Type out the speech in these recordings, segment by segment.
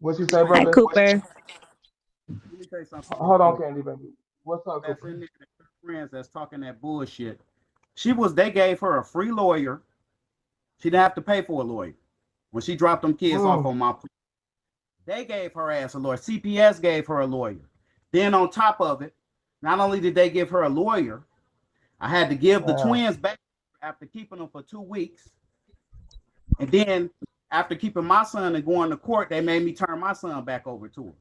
What you say, Hi, brother? Cooper. Let me tell you something real Hold on, quick. Candy baby. What's up, That's Cooper? in there, her friends that's talking that bullshit. They gave her a free lawyer. She didn't have to pay for a lawyer. When she dropped them kids off Mm. on my, they gave her ass a lawyer. CPS gave her a lawyer. Then on top of it, not only did they give her a lawyer, I had to give the Wow. twins back after keeping them for 2 weeks. And then after keeping my son and going to court, they made me turn my son back over to her.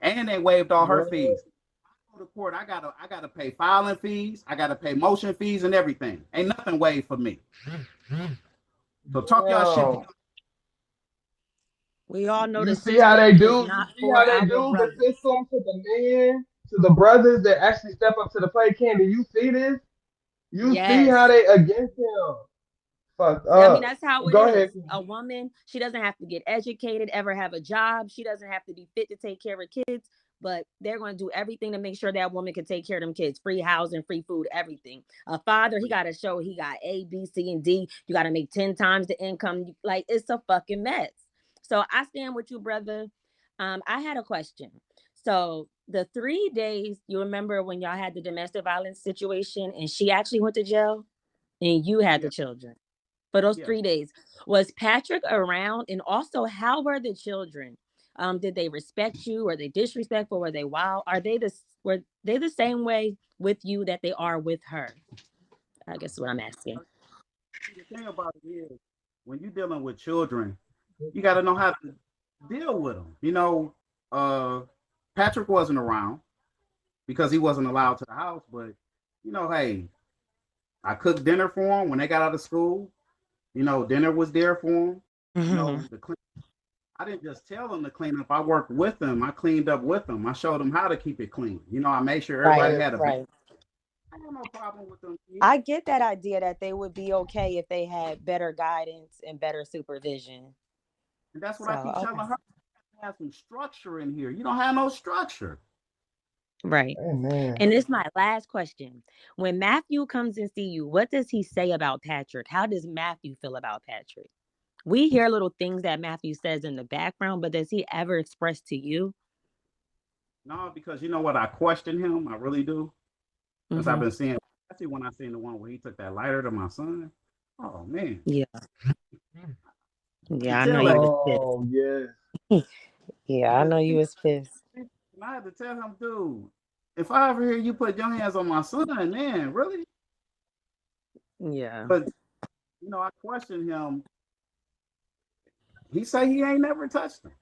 And they waived all her What? fees. I go to court, I gotta pay filing fees, I gotta pay motion fees and everything. Ain't nothing waived for me. So talk y'all shit. Damn. We all know You the see how system they is do? You not see for how they our do the brothers. system to the men, to the brothers that actually step up to the plate. Candy, you see this? You see how Yes. they against him? Fucked I mean, up. that's how it Go is. ahead. A woman, she doesn't have to get educated, ever have a job. She doesn't have to be fit to take care of kids, but they're going to do everything to make sure that woman can take care of them kids. Free housing, free food, everything. A father, he got to show he got A, B, C, and D. You got to make 10 times the income. Like, it's a fucking mess. So I stand with you, brother. I had a question. So the 3 days, you remember when y'all had the domestic violence situation and she actually went to jail and you had Yeah, the children? For those yeah. 3 days. Was Patrick around? And also, how were the children? Did they respect you? Were they disrespectful? Were they wild? Were they the same way with you that they are with her? I guess what I'm asking. See, the thing about it is, when you're dealing with children, you got to know how to deal with them. Uh, Patrick wasn't around because he wasn't allowed to the house, but hey, I cooked dinner for him when they got out of school. Dinner was there for him. Hmm. The clean. I didn't just tell them to clean up. I worked with them. I cleaned up with them. I showed them how to keep it clean. I made sure Go Right, everybody ahead. had a bath. right. I have no problem with them kids. I get that idea that they would be okay if they had better guidance and better supervision. And that's what So, I keep telling okay. her. Have some structure in here. You don't have no structure. Right. Amen. And this is my last question. When Matthew comes and see you, what does he say about Patrick? How does Matthew feel about Patrick? We hear little things that Matthew says in the background, but does he ever express to you? No, because you know what? I question him. I really do. Because I've Hmm. been seeing, especially when I seen the one where he took that lighter to my son. Oh man, Yeah. I could Yeah, I know tell you that. was pissed. Oh yes. Yeah, I And know you was pissed. I had to tell him, dude, if I ever hear you put your hands on my son, man, really? Yeah. But I question him. He say he ain't never touched him.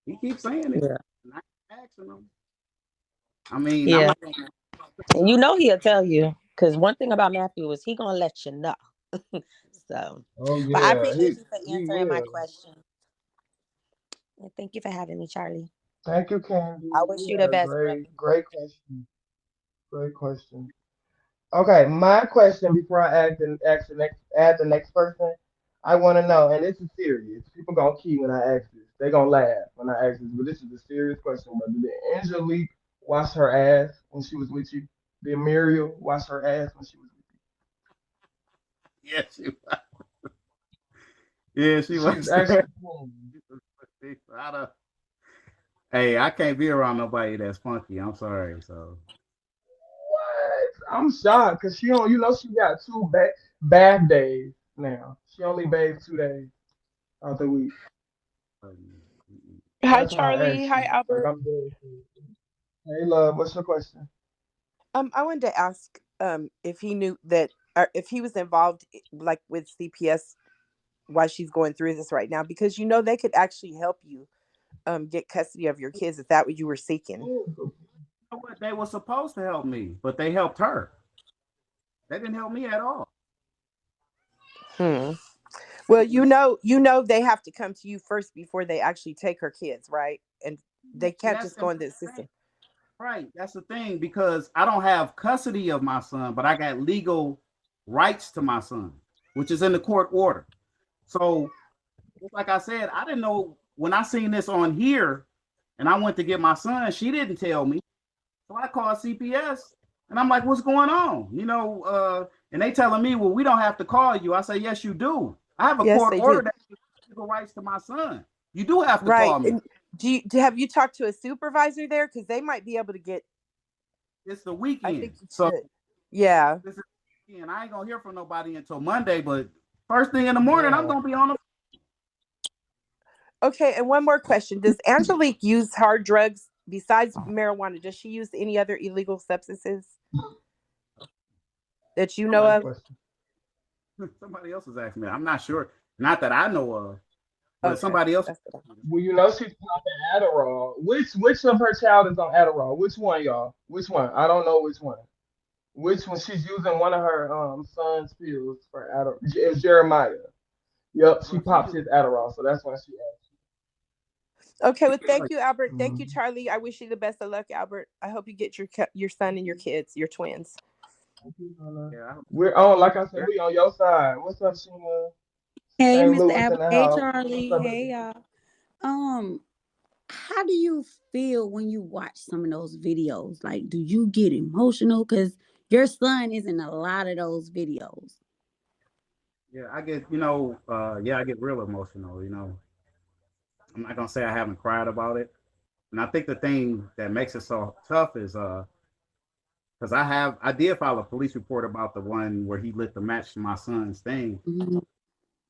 He keeps saying it. Yeah. And I keep asking him. I mean, I'm Yeah. not gonna. And you know he'll tell you. Because one thing about Matthew is he gonna let you know. So, Oh but I yeah. appreciate you for He answering my will. question. And thank you for having me, Charlie. Thank you, Candy. I wish You you the had a best, brother. great question. Great question. Okay, my question before I add the next person, I want to know, and this is serious. People gonna key when I ask this. They gonna laugh when I ask this, but this is a serious question. But did Angelique wash her ass when she was with you? Did Muriel wash her ass when she was with Yes, yeah, she you? She was was. actually clean. Hey, I can't be around nobody that's funky. I'm sorry. So, What? I'm shocked because she don't. You know, she got two bath days now. She only bathes 2 days out the week. mm-mm. Hi, That's why I Charlie. asked Hi, you. Like Albert. I'm dead serious. Hey, love. What's your question? I wanted to ask if he knew that, or if he was involved, like with CPS, while she's going through this right now, because they could actually help you get custody of your kids if that what you were seeking. You know what? They were supposed to help me, but they helped her. They didn't help me at all. Hmm. Well, they have to come to you first before they actually take her kids, right? And they And can't that's just and go that's into the the thing. system. Right. That's the thing because I don't have custody of my son, but I got legal rights to my son, which is in the court order. So, just like I said, I didn't know when I seen this on here and I went to get my son, she didn't tell me. So I called CPS and I'm like, what's going on? And they telling me, well, we don't have to call you. I say, yes, you do. I have a Yes, court they order do. that gives legal rights to my son. You do have to Right. call me. And have you talked to a supervisor there? Because they might be able to get. It's the I weekend, think you so should. Yeah. this is the weekend. I ain't gonna hear from nobody until Monday. But first thing in the morning, I'm Yeah. gonna be on the. Okay. And one more question: does Angelique use hard drugs besides marijuana? Does she use any other illegal substances that you know Good Somebody, of? question. somebody else is asking me. I'm not sure. Not that I know of, but Okay. somebody else. That's what Well, you know she's popping Adderall. Which of her child is on Adderall? Which one, y'all? Which one? I don't know which one. Which one? She's using one of her son's pills for Adderall. It's Jeremiah. Yep, she Well, she pops his Adderall, so that's why she asked. Okay, well, thank you, Albert. Thank you, Mm. Charlie. I wish you the best of luck, Albert. I hope you get your son and your kids, your twins. yeah, We're on, like I said, I, we on your side. What's up, Sheena? Hey, St. Mr. Louis in Albert. the Hey, house. What's Charlie. up, Hey, baby? y'all. Um, how do you feel when you watch some of those videos? Like, do you get emotional? Because your son is in a lot of those videos. yeah, I get yeah, I get real emotional. I'm not gonna say I haven't cried about it, and I think the thing that makes it so tough is because I did file a police report about the one where he lit the match to my son's thing. Mhm.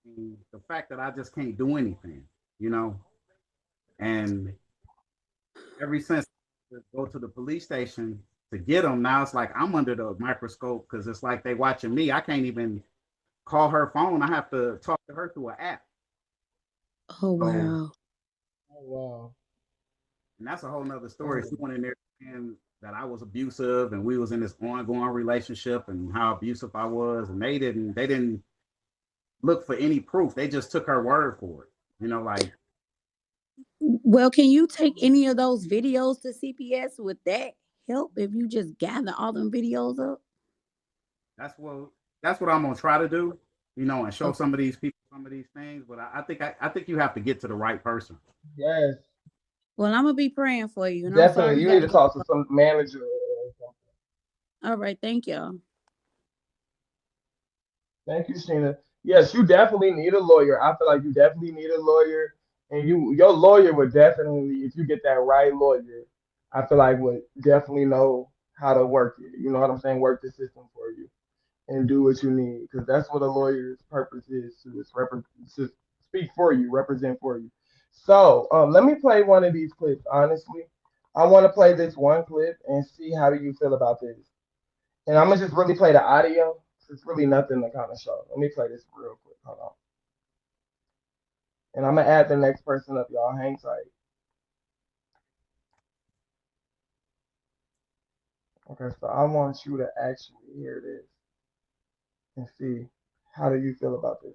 And the fact that I just can't do anything, you know, and ever since I go to the police station to get him, now it's like I'm under the microscope because it's like they watching me. I can't even call her phone. I have to talk to her through an app. Oh, So, wow. Oh, wow. and that's a whole nother story. Oh, She went in there saying that I was abusive and we was in this ongoing relationship and how abusive I was, and they didn't look for any proof. They just took her word for it. Like Well, can you take any of those videos to CPS? Would that help if you just gather all them videos up? that's what that's what I'm gonna try to do. And show Okay. some of these people some of these things. But I think you have to get to the right person. yes, Well, I'm gonna be praying for you, and I'm sorry definitely. you You need got to to go. talk to some manager or something. All right, thank you. Thank you, Sheena. Yes, you definitely need a lawyer. I feel like you definitely need a lawyer, and your lawyer would definitely, if you get that right lawyer, I feel like would definitely know how to work it. You know what I'm saying? Work the system for you and do what you need, because that's what a lawyer's purpose is to speak for you, represent for you. So, let me play one of these clips. Honestly, I want to play this one clip and see how do you feel about this. And I'm gonna just really play the audio. It's really nothing to kind of show. Let me play this real quick. Hold on. And I'm gonna add the next person up, y'all. Hang tight. Okay, so I want you to actually hear this and see how do you feel about this.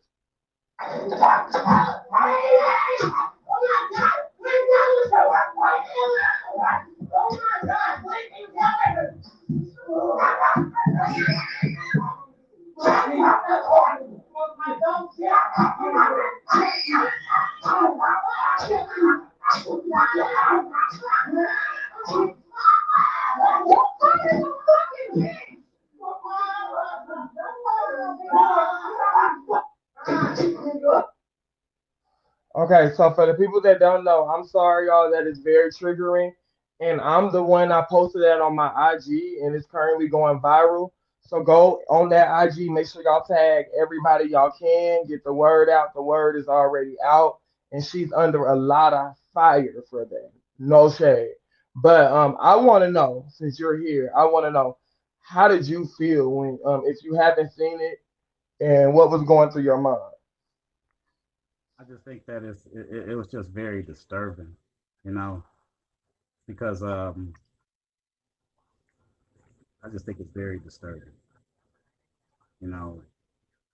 Okay, so for the people that don't know, I'm sorry, y'all. That is very triggering, and I'm the one I posted that on my IG, and it's currently going viral. So go on that IG, make sure y'all tag everybody y'all can, get the word out. The word is already out, and she's under a lot of fire for that. No shade, but I want to know, since you're here, I want to know how did you feel when if you haven't seen it, and what was going through your mind? I just think that it was just very disturbing, you know, because I just think it's very disturbing. You know,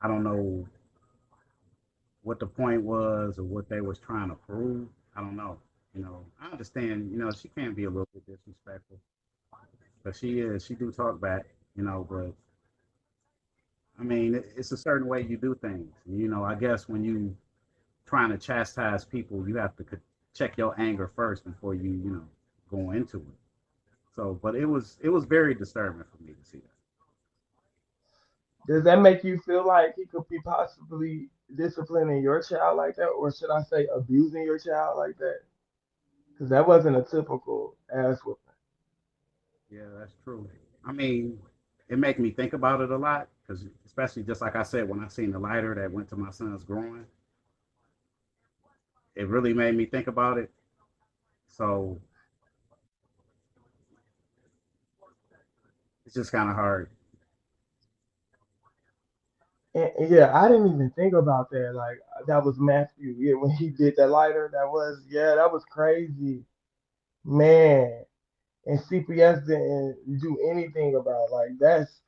I don't know what the point was or what they was trying to prove. I don't know. I understand. She can be a little bit disrespectful, but she is. She do talk back. But I mean, it's a certain way you do things. I guess when you trying to chastise people, you have to check your anger first before you go into it. So, but it was very disturbing for me to see that. Does that make you feel like he could be possibly disciplining your child like that, or should I say abusing your child like that? Because that wasn't a typical ass whooping. Yeah, that's true. I mean, it make me think about it a lot because, especially just like I said, when I seen the lighter that went to my son's groin, it really made me think about it. So it's just kind of hard. And yeah, I didn't even think about that. Like that was Matthew. Yeah, when he did that lighter, that was yeah, that was crazy, man. And CPS didn't do anything about it. Like that's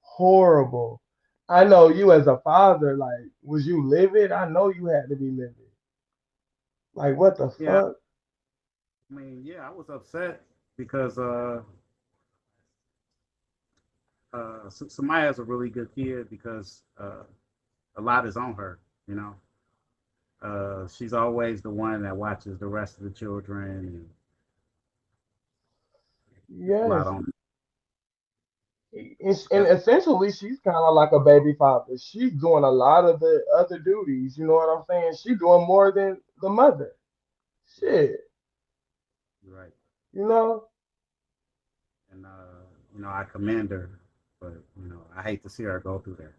horrible. I know you as a father, like, was you livid? I know you had to be livid. Like, what the Yeah, fuck? I mean, yeah, I was upset because Samaya's a really good kid because a lot is on her. You know, she's always the one that watches the rest of the children, and it's a lot Yes. on. And essentially, she's kind of like a baby father. She's doing a lot of the other duties. You know what I'm saying? She's doing more than the mother. Shit. Right. You know? And I commend her, but I hate to see her go through that.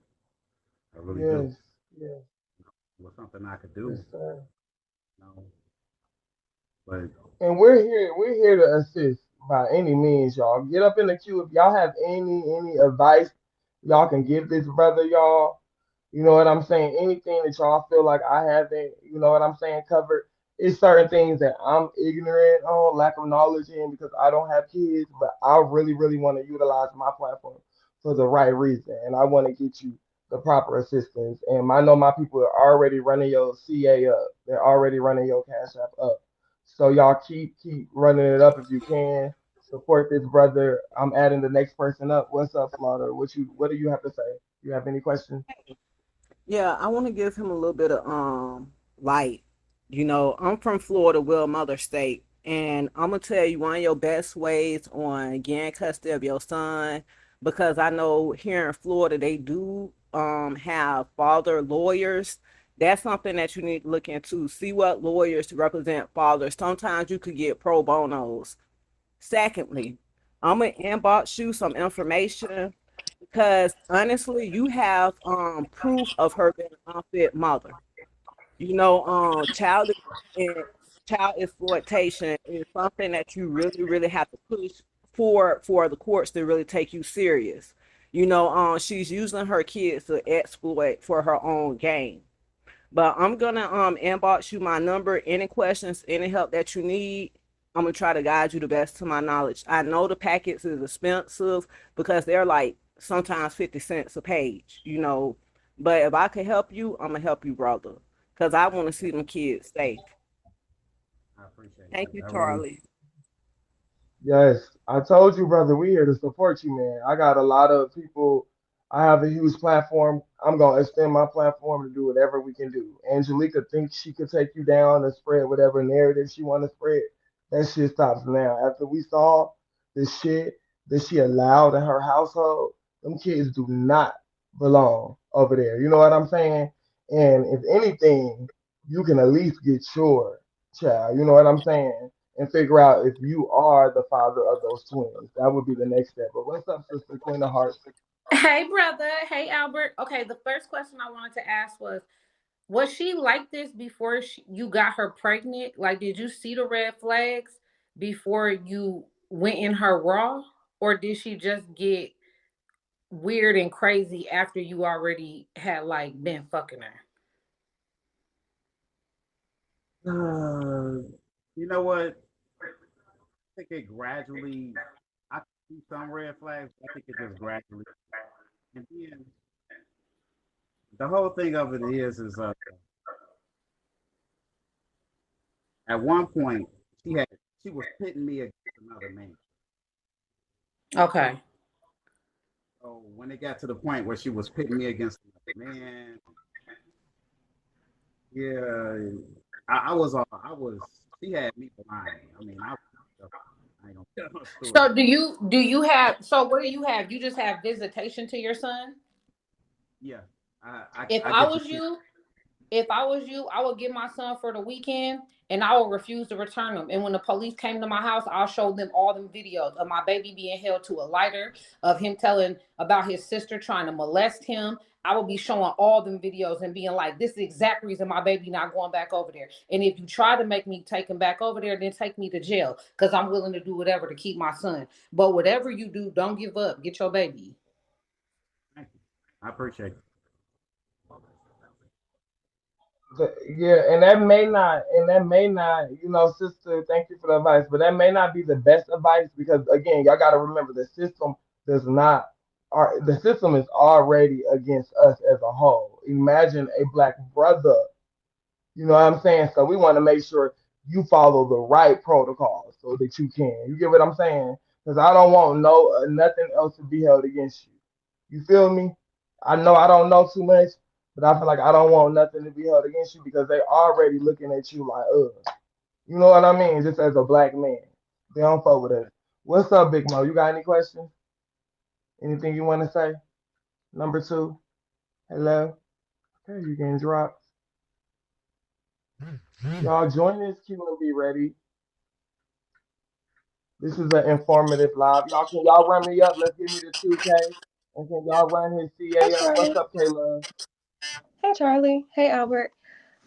I really do. Yes. Yes. It was something I could Yes, do, sir. you know. But And we're here to assist by any means, y'all. Get up in the queue if y'all have any advice y'all can give this brother, y'all. You know what I'm saying? Anything that y'all feel like I haven't, you know what I'm saying, covered. It's certain things that I'm ignorant on, lack of knowledge in because I don't have kids, but I really want to utilize my platform for the right reason. And I want to get you the proper assistance. And I know my people are already running your CA up. They're already running your Cash App up. So y'all keep running it up if you can. Support this brother. I'm adding the next person up. What's up, Slaughter? What do you have to say? You have any questions? Yeah, I want to give him a little bit of light. I'm from Florida, Will Mother State, and I'm gonna tell you one of your best ways on getting custody of your son, because I know here in Florida they do have father lawyers. That's something that you need to look into. See what lawyers represent fathers. Sometimes you could get pro bonos. Secondly, I'm gonna inbox you some information because honestly, you have proof of her being an unfit mother. Child and child exploitation is something that you really have to push for the courts to really take you serious. She's using her kids to exploit for her own gain. But I'm gonna inbox you my number. Any questions, any help that you need, I'm gonna try to guide you the best to my knowledge. I know the packets is expensive because they're like sometimes 50 cents a page. But if I can help you, I'm gonna help you, brother. Cause I want to see them kids safe. I appreciate Thank that. you, I really, Charlie. Yes, I told you, brother, we here to support you, man. I got a lot of people. I have a huge platform. I'm gonna extend my platform to do whatever we can do. Angelica thinks she could take you down and spread whatever narrative she want to spread. That shit stops now. After we saw the shit that she allowed in her household, them kids do not belong over there. You know what I'm saying? And if anything, you can at least get your child. You know what I'm saying? And figure out if you are the father of those twins. That would be the next step. But what's up, Sister Queen of Hearts? Hey, brother. Hey, Albert. Okay, the first question I wanted to ask was she like this before you got her pregnant? Like, did you see the red flags before you went in her raw? Or did she just get weird and crazy after you already had, like, been fucking her? uh, you know what? I think it gradually. I see some red flags. I think it just gradually. And then the whole thing of it is at one point she had she was pitting me against another man. Okay. So when it got to the point where she was pitting me against another man, yeah, I was she had me blind. I mean, I ain't gonna tell no story. So do you have so what do you have? You just have visitation to your son? Yeah, If I I get your was shit. you, if I was you, I would get my son for the weekend and I would refuse to return him. And when the police came to my house, I'll show them all them videos of my baby being held to a lighter, of him telling about his sister trying to molest him. I would be showing all them videos and being like, this is the exact reason my baby not going back over there. And if you try to make me take him back over there, then take me to jail because I'm willing to do whatever to keep my son. But whatever you do, don't give up. Get your baby. Thank you. I appreciate it. Yeah, and that may not, sister, thank you for the advice, but that may not be the best advice because again, y'all got to remember the system does not, the system is already against us as a whole. Imagine a black brother, you know what I'm saying? So we want to make sure you follow the right protocols so that you can. You get what I'm saying? Because I don't want nothing else to be held against you. You feel me? I know I don't know too much, but I feel like I don't want nothing to be held against you because they already looking at you like, you know what I mean? Just as a black man, they don't fuck with us. What's up, Big Mo? You got any questions? Anything you want to say? Number two. Hello. Okay, you getting dropped. Y'all join this queue and be ready. This is an informative live. Y'all run me up? Let's give me the 2K. And can y'all run his Hey, CA up? What's Charlie. up, Kayla? Hey, Charlie. Hey, Albert.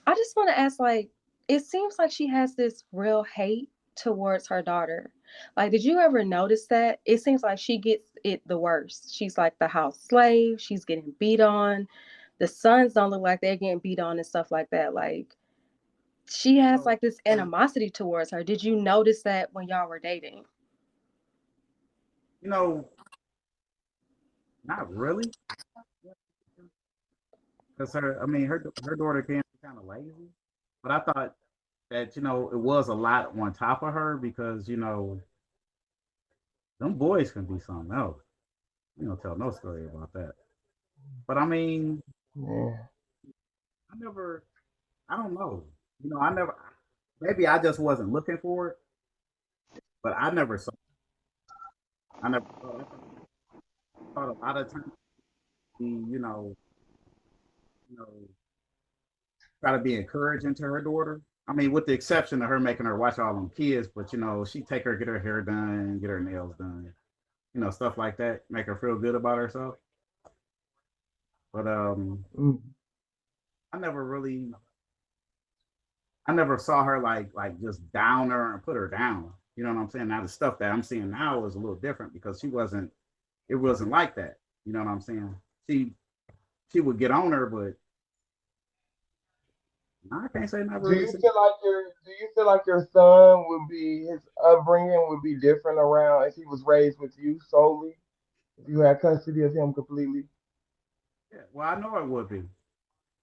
I just want to ask, like, it seems like she has this real hate towards her daughter. Like, did you ever notice that? It seems like she gets it the worst. She's like the house slave. She's getting beat on. The sons don't look like they're getting beat on and stuff like that. Like, she has So like this animosity towards her. Did you notice that when y'all were dating? you know, not really, because I mean, her daughter can be kind of lazy, but I thought that it was a lot on top of her because them boys can be something else. You don't tell no story about that. But I mean, Yeah. I never, I don't know. I never. Maybe I just wasn't looking for it, but I never saw. I never saw. I thought a lot of times, you know, try to be encouraging to her daughter. I mean, with the exception of her making her watch all them kids, but she take her get her hair done, get her nails done, stuff like that, make her feel good about herself. But Mm. I never really, I never saw her like just down her and put her down. You know what I'm saying? Now the stuff that I'm seeing now is a little different because it wasn't like that. You know what I'm saying? She she would get on her, but I can't say never Do really you seen. feel like your son would be his upbringing would be different around if he was raised with you solely? If you had custody of him completely? Yeah, well, I know it would be.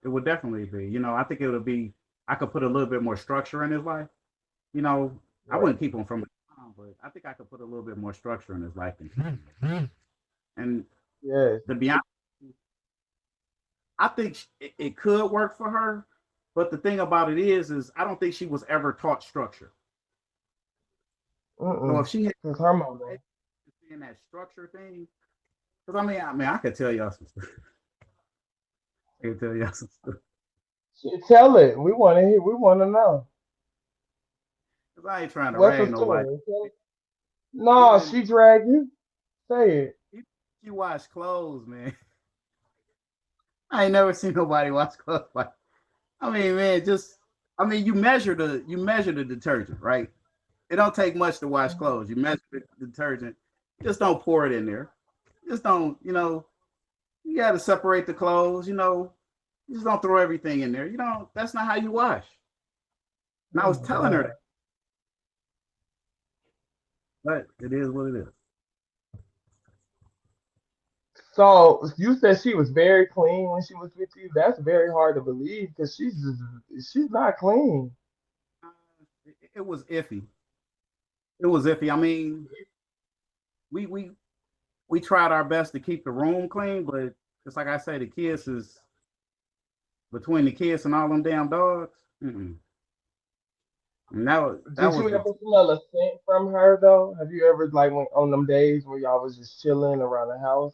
It would definitely be. I think it would be. I could put a little bit more structure in his life. You know, I Right. wouldn't keep him from the town, but I think I could put a little bit more structure in his life than keep him. And Yes. to be honest, I think it could work for her. But the thing about it is I don't think she was ever taught structure. So if Mm-mm. she had Cause her mama. in that structure thing, because I mean, I could tell y'all some stuff. I could tell y'all some stuff. Tell it. We want to hear. We want to know. Because I ain't trying to What's the rain nobody. story? No, Even she dragged you. Say it. she wash clothes, man. I ain't never seen nobody wash clothes like. I mean, man, just I mean, you measure the detergent, right? It don't take much to wash clothes. You measure the detergent, just don't pour it in there. Just don't, you got to separate the clothes. You just don't throw everything in there. That's not how you wash. And I Oh was my telling her that, God. but it is what it is. So you said she was very clean when she was with you. That's very hard to believe because she's not clean. It was iffy. It was iffy. I mean, we we we tried our best to keep the room clean, but just like I say, the kids is between the kids and all them damn dogs. Mm-mm. And that Did was you the ever smell a scent from her though? Have you ever like went on them days where y'all was just chilling around the house?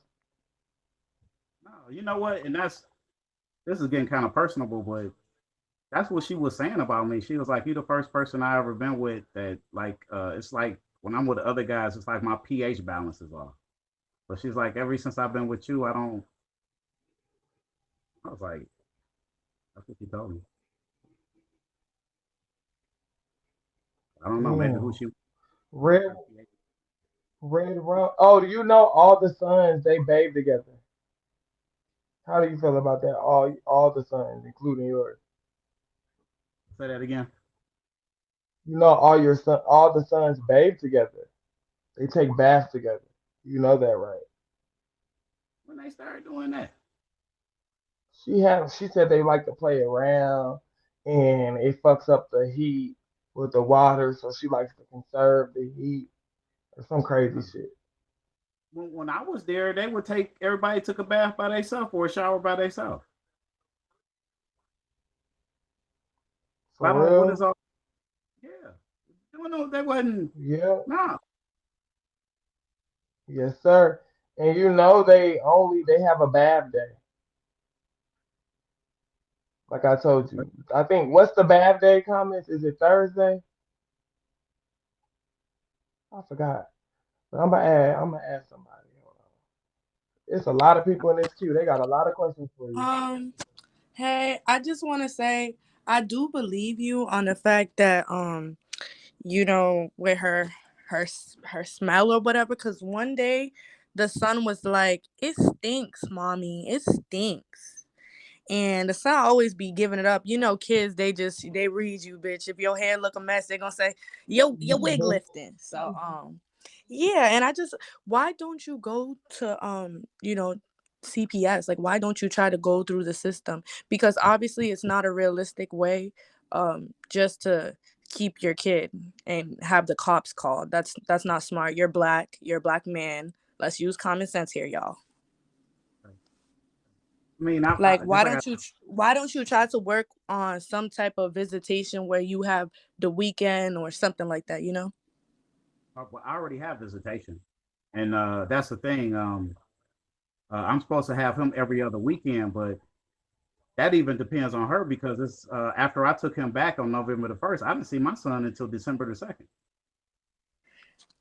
Oh, you know what? And that's this is getting kind of personable, but that's what she was saying about me. She was like, "You the first person I ever been with that like it's like when I'm with other guys, it's like my pH balance is off." But she's like, "Ever since I've been with you, I don't." I was like, "That's what she told me." I don't know, maybe who Damn. she. Red, red rum. Oh, do you know all the sons they bathe together? How do you feel about that? All the sons, including yours. Say that again. You know all the sons bathe together. They take baths together. You know that, right? When they started doing that, She said they like to play around and it fucks up the heat with the water, so she likes to conserve the heat or some crazy uh, shit. when I was there, they would take everybody took a bath by themselves or a shower by themselves. For I don't. What is real? all? Yeah, no, they wasn't. Yeah. No, Yes, sir. And you know they have a bath day. Like I told you. I think what's the bath day comments? Is it Thursday? I forgot. But I'm gonna ask somebody. Hold on. It's a lot of people in this queue. They got a lot of questions for you. Um, hey, I just want to say I do believe you on the fact that with her smell or whatever. Cause one day the son was like, "It stinks, mommy. It stinks." And the son always be giving it up. Kids, they read you, bitch. If your hair look a mess, they gonna say, your wig Mhm. lifting. So yeah, and I just why don't you go to CPS? Like why don't you try to go through the system? Because obviously it's not a realistic way just to keep your kid and have the cops called. That's not smart. You're a black man. Let's use common sense here, y'all. I mean, Like just like I why don't you try to work on some type of visitation where you have the weekend or something like that, you know? well, I already have visitation, and that's the thing. I'm supposed to have him every other weekend, but that even depends on her because it's after I took him back on November the 1st. I didn't see my son until December the 2nd.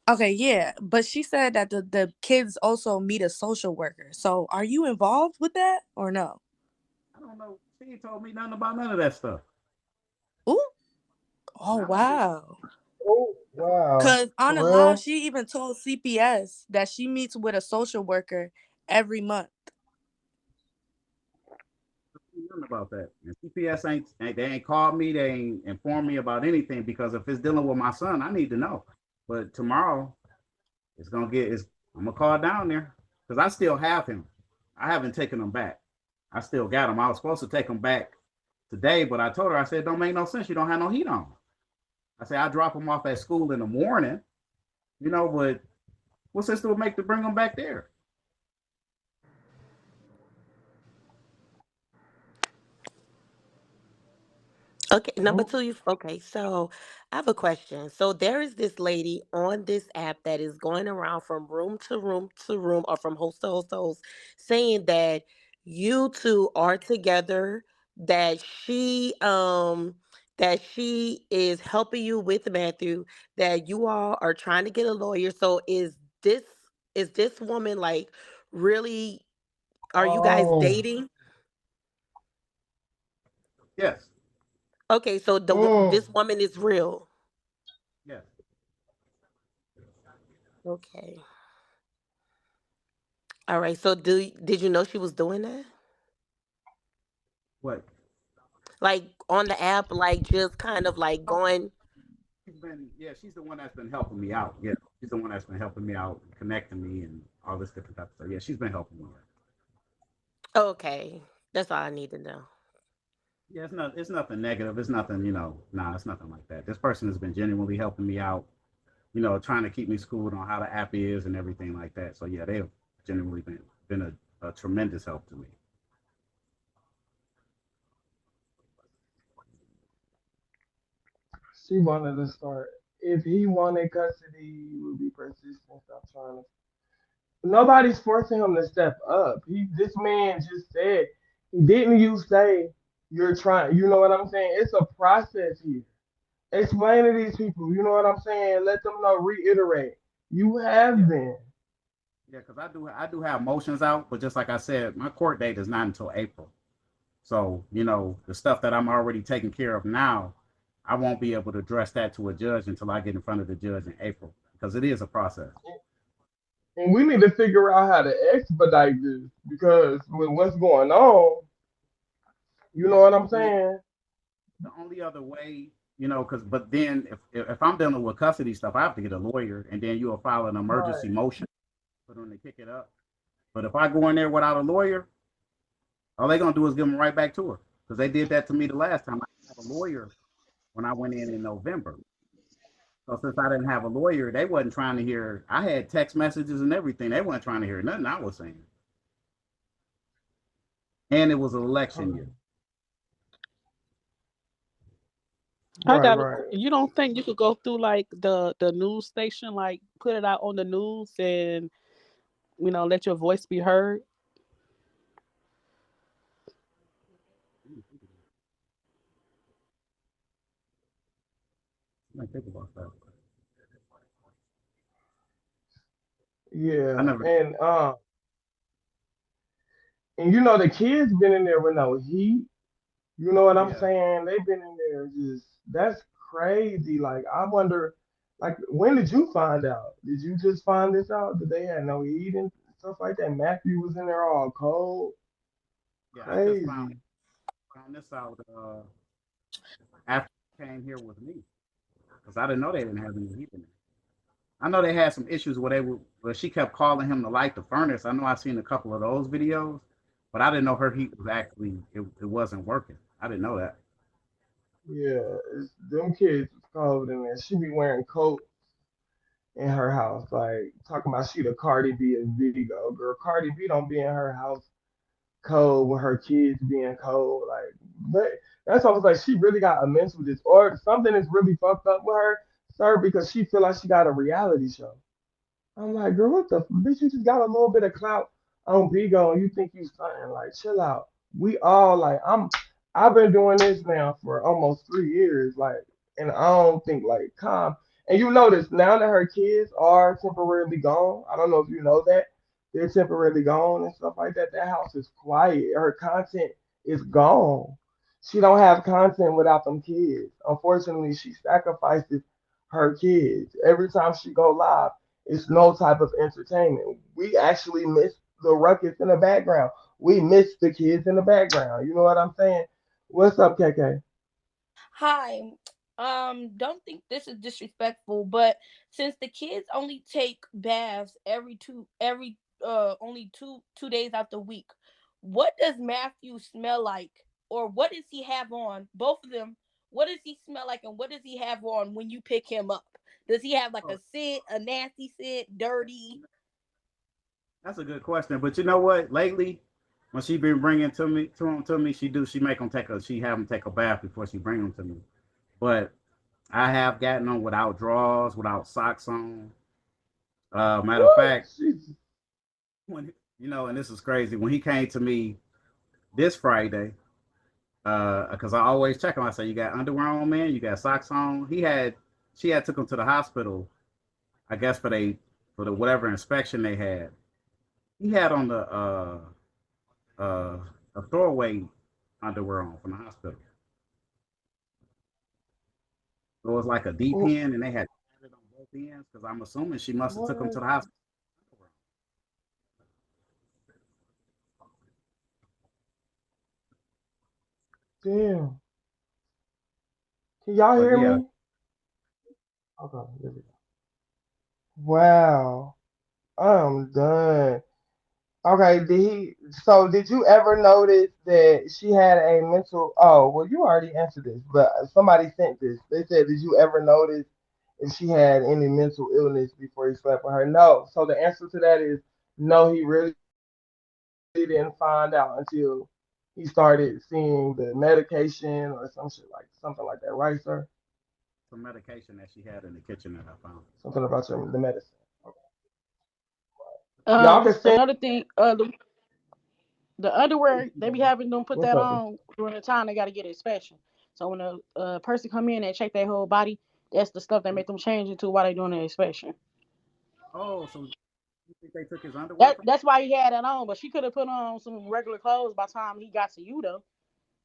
Okay, yeah. But she said that the kids also meet a social worker. So are you involved with that or no? I don't know. She ain't told me nothing about none of that stuff, Ooh. Oh and I don't think wow. Oh, wow. Cause on the For live, real? she even told CPS that she meets with a social worker every month. nothing about that. And CPS they ain't called me. They ain't informed me about anything because if it's dealing with my son, I need to know. But tomorrow it's gonna get. I'm gonna call down there because I still have him. I haven't taken him back. I still got him. I was supposed to take him back today, but I told her, I said, it don't make no sense. You don't have no heat on. I said, I drop him off at school in the morning, but what sense would make to bring him back there? Okay, number Oh, two, okay, so I have a question. So there is this lady on this app that is going around from room to room to room or from host to host to host saying that you two are together, that she is helping you with Matthew, that you all are trying to get a lawyer. So this is this woman like really, are you guys oh, dating? Yes, Okay, so mm. this woman is real. yes. Okay. All right. So did you know she was doing that? What? Like on the app, like just kind of like Oh, going. she's the one that's been helping me out. Yeah, she's the one that's been helping me out, connecting me, and all this different type of stuff. Yeah, she's been helping me. Okay, that's all I need to know. Yeah, it's nothing negative. It's nothing, nah, it's nothing like that. This person has been genuinely helping me out, trying to keep me schooled on how the app is and everything like that. So yeah, they have genuinely been a tremendous help to me. She wanted to start. If he wanted custody, he would be persistent. Stop trying to. Nobody's forcing him to step up. This man just said, didn't you say you're trying? You know what I'm saying? It's a process here. Explain to these people. You know what I'm saying? Let them know. Reiterate. You have Yeah, been. yeah, because I do have motions out, but just like I said, my court date is not until April. So, the stuff that I'm already taking care of now, I won't be able to address that to a judge until I get in front of the judge in April because it is a process. And we need to figure out how to expedite this because with what's going on, you know Yeah, what I'm saying? the only other way, because but then if I'm dealing with custody stuff, I have to get a lawyer, and then you'll file an emergency Right. motion for them to kick it up. But if I go in there without a lawyer, all they gonna do is give them right back to her because they did that to me the last time. I didn't have a lawyer when I went in November. So since I didn't have a lawyer, they wasn't trying to hear. I had text messages and everything. They wasn't trying to hear nothing I was saying. And it was an election year. I Right, got. right. You don't think you could go through like the news station, like put it out on the news, and let your voice be heard? I didn't think about that. I Yeah. never. And you know the kids been in there with no heat. You know what I'm Yeah, saying? They've been in there just that's crazy. Like I wonder, like when did you find out? Did you just find this out that they had no heat and stuff like that? Matthew was in there all cold, yeah. I just found crazy. found this out after they came here with me because I didn't know they didn't have any heat in there. I know they had some issues where where she kept calling him to light the furnace. I know I've seen a couple of those videos, but I didn't know her heat was actually it wasn't working. I didn't know that. Yeah, them kids was cold in there. She be wearing coats in her house, like talking about she the Cardi B of Bigo. Girl, Cardi B don't be in her house cold with her kids being cold. Like, but that's almost like she really got a mental disorder. Something is really fucked up with her, sir, because she feel like she got a reality show. I'm like, girl, what the bitch? You just got a little bit of clout on Bigo, and you think you something? Like, chill out. We all like, I've been doing this now for almost 3 years, like, and I don't think like calm. And you notice now that her kids are temporarily gone. I don't know if you know that they're temporarily gone and stuff like that. That house is quiet. Her content is gone. She don't have content without them kids. Unfortunately, she sacrifices her kids every time she go live. It's no type of entertainment. We actually miss the ruckus in the background. We miss the kids in the background. You know what I'm saying? What's up, KK? Hi. Don't think this is disrespectful, but since the kids only take baths every only two days out the week, what does Matthew smell like? Or what does he have on? Both of them, what does he smell like and what does he have on when you pick him up? Does he have like Oh, a scent, a nasty scent, dirty? that's a good question. But you know what? Lately, when she been bringing to me, she have them take a bath before she bring them to me. But I have gotten them without drawers, without socks on. Matter of What? fact, Jesus. when and this is crazy. When he came to me this Friday, because I always check him. I say, "You got underwear on, man? You got socks on?" She had took him to the hospital. I guess for the whatever inspection they had. He had on the uh a throwaway underwear on from the hospital. So it was like a deep Wh- end, and they had it on both ends because I'm assuming she must have took him to What? the hospital. Damn. Can y'all But hear yeah, me? Okay. There we go. Wow. I'm done. Okay, did you ever notice that she had a mental oh well you already answered this, but somebody sent this. They said, did you ever notice if she had any mental illness before he slept with her? No. So the answer to that is no, he really didn't find out until he started seeing the medication or some shit like something like that, right, sir? some medication that she had in the kitchen that I found. Something about the medicine. Okay. Y'all can send. Another thing, the underwear they be having them put What's that up? on during the time they got to get inspection. So when a person come in and check their whole body, that's the stuff they make them change into while they doing the inspection. Oh, so you think they took his underwear That from? that's why he had that on, but she could have put on some regular clothes by the time he got to you though,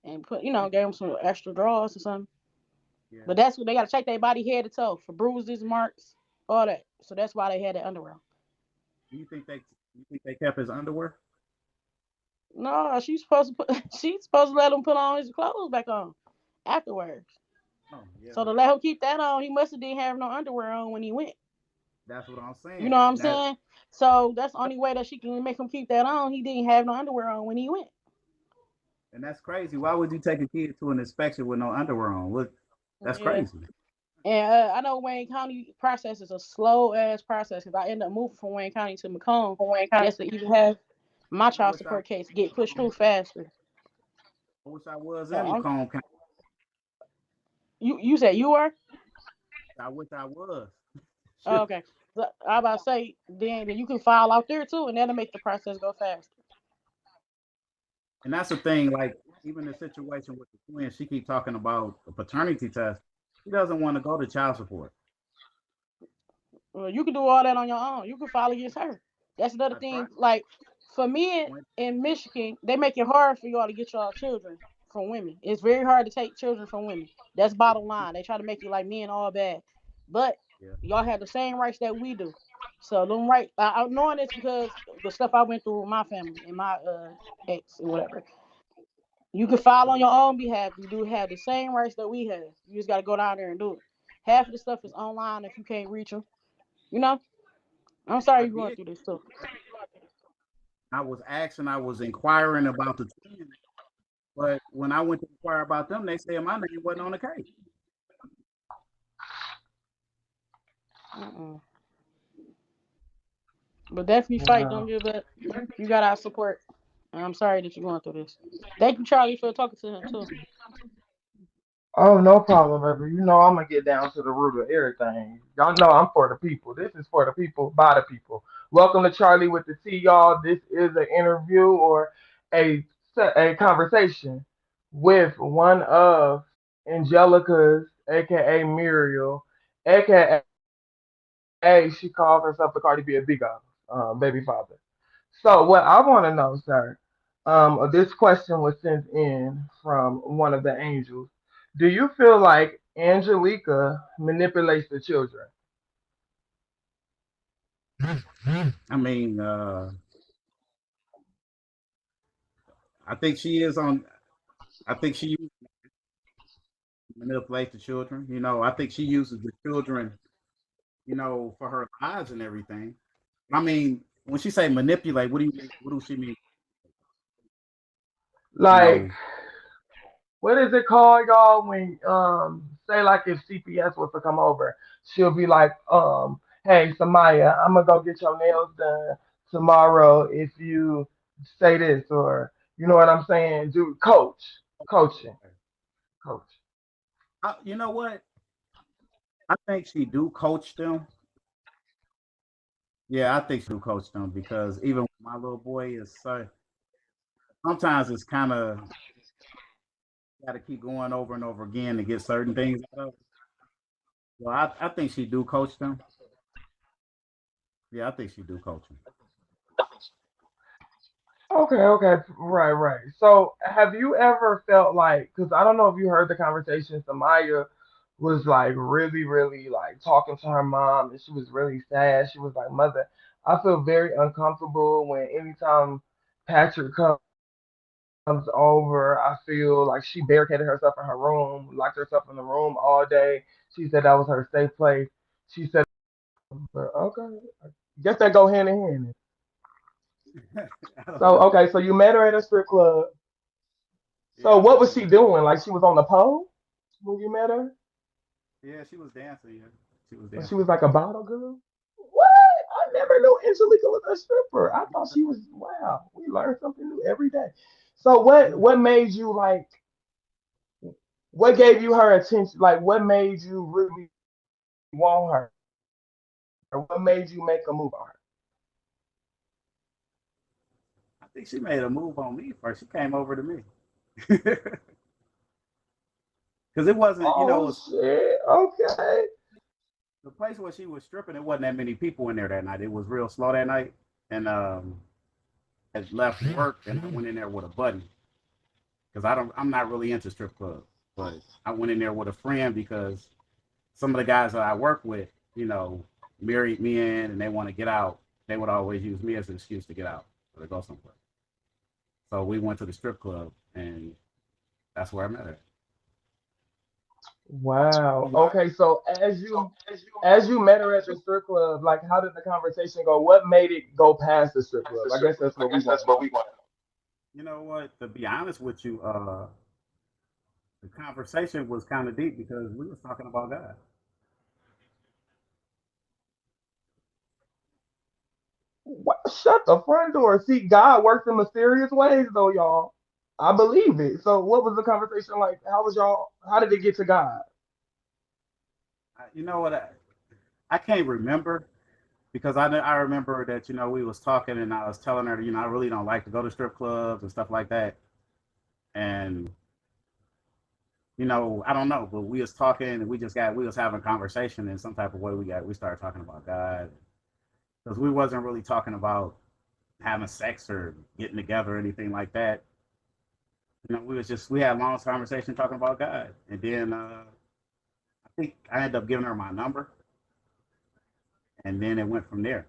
and put Yeah, gave him some extra drawers or something. yeah. But that's what they got to check their body head to toe for bruises, marks, all that. So that's why they had that underwear. Do you think they kept his underwear? No, she's supposed to put she's supposed to let him put on his clothes back on afterwards. Oh, yeah, So to but let him keep that on, he must have didn't have no underwear on when he went. that's what I'm You saying. know what I'm And that saying? So that's the only way that she can make him keep that on. He didn't have no underwear on when he went. and that's crazy. Why would you take a kid to an inspection with no underwear on? What? That's Yeah. crazy. And I know Wayne County process is a slow ass process because I ended up moving from Wayne County to Macomb just to even have my I child wish I support case get pushed through faster. I wish I was So in Macomb County. you said you were? I wish I was. Oh, okay. So I about to say then you can file out there too, and that'll make the process go faster. And that's the thing. Like even the situation with the twins, she keep talking about a paternity test. She doesn't want to go to child support. Well, you can do all that on your own. You can file against her. That's another I tried. thing. Like for me Went, in Michigan, they make it hard for y'all to get y'all children from women. It's very hard to take children from women. That's bottom line. They try to make you like men all bad, but yeah. y'all have the same rights that we do. So them right, I knowing this because the stuff I went through with my family and my ex or whatever. You can file on your own behalf. You do have the same rights that we have. You just got to go down there and do it. Half of the stuff is online if you can't reach them. You know. I'm sorry I you're going did. through this too. I was inquiring about the twins, but when I went to inquire about them, they said my name wasn't on the case. Mm-mm. But definitely fight. Don't Wow. give up. You got our support. And I'm sorry that you're going through this. Thank you, Charlie, for talking to him too. Oh, no problem, baby. You know I'm gonna get down to the root of everything. Y'all know I'm for the people. This is for the people, by the people. Welcome to Charlie with the T, y'all. This is an interview or a a conversation with one of Angelica's, aka Muriel, aka she calls herself the Cardi B of Bigo, baby father. So what I want to know, sir, this question was sent in from one of the angels. Do you feel like Angelica manipulates the children? I mean, I think she is on. I think she manipulates the children. I think she uses the children, for her lives and everything. I mean, when she say manipulate, what do you mean? What do she mean? You Like, know, what is it called, y'all? When say like if CPS was to come over, she'll be like, hey Samaya, I'm gonna go get your nails done tomorrow if you say this, or you know what I'm saying? Do coaching, coach. you know what? I think she do coach them. Yeah, I think she do coach them because even with my little boy is so sometimes it's kind of got to keep going over and over again to get certain things out of it. Well, I think she do coach them. Yeah, I think she do coach them. Okay, okay, right, right. So, have you ever felt like, because I don't know if you heard the conversation, Samaya was like really, really like talking to her mom, and she was really sad. She was like, "Mother, I feel very uncomfortable when anytime Patrick comes over. I feel like she barricaded herself in her room, locked herself in the room all day. She said that was her safe place. She said, but okay, I guess that go hand in hand. I don't So, know. okay, so you met her at a strip club. So Yeah, I what met her was at she a doing? Like she was on the pole when you met her? yeah, she was dancing. Yeah, she was Or she dancing. was like a bottle girl? What? I never knew Angelica was a stripper. I thought she was wow. We learn something new every day. So Yeah. what made you like what gave you her attention? Like what made you really want her? Or what made you make a move on her? think she made a move on me first. She came over to me. Because it wasn't, it Oh was shit. Okay. the place where she was stripping. It wasn't that many people in there that night. It was real slow that night, and had left work and I went in there with a buddy because I'm not really into strip clubs, but I went in there with a friend because some of the guys that I work with, married me in and they want to get out. They would always use me as an excuse to get out or to go somewhere. So we went to the strip club and that's where I met her. Wow. Okay, so as you met her at the strip club, like how did the conversation go? What made it go past the strip club? I guess that's what we want to know. You know what? To be honest with you, the conversation was kind of deep because we was talking about God. What? Shut the front door. See, God works in mysterious ways, though, y'all. I believe it. So, what was the conversation like? How was y'all? How did it get to God? You know what? I can't remember because I remember that we was talking and I was telling her I really don't like to go to strip clubs and stuff like that. And I don't know, but we was talking and we was having a conversation in some type of way. We started talking about God because we wasn't really talking about having sex or getting together or anything like that. We had a long conversation talking about God, and then I think I ended up giving her my number, and then it went from there.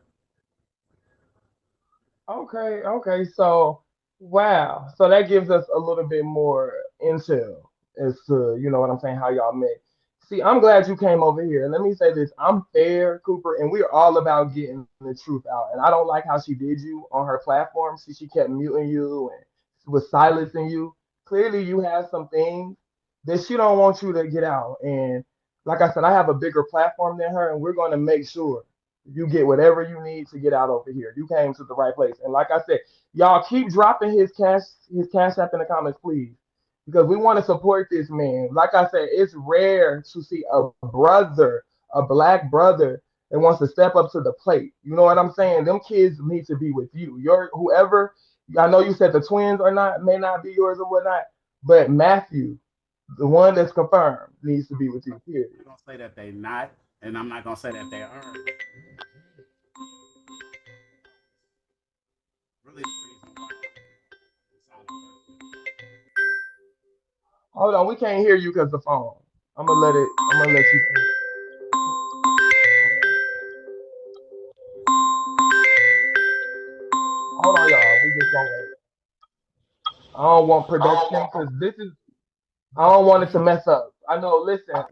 Okay, okay. So, wow. So that gives us a little bit more intel as to, you know what I'm saying, how y'all met. See, I'm glad you came over here. And let me say this, I'm fair, Cooper, and we're all about getting the truth out. And I don't like how she did you on her platform. See, she kept muting you and was silencing you. Clearly, you have some things that she don't want you to get out. And like I said, I have a bigger platform than her, and we're going to make sure you get whatever you need to get out over here. You came to the right place. And like I said, y'all keep dropping his cash app in the comments, please. Because we want to support this man. Like I said, it's rare to see a brother, a black brother, that wants to step up to the plate. You know what I'm saying? Them kids need to be with you. Your whoever, I know you said the twins are not may not be yours or whatnot, but Matthew, the one that's confirmed, needs to be with you. Period. I'm not gonna say that they not, and I'm not gonna say that they are. Really, the reason why it's on Hold on, we can't hear you because the phone. I'm gonna let you finish. Hold on, y'all. We just gonna wait. I don't want production because this is. I don't want it to mess up. I know. Listen,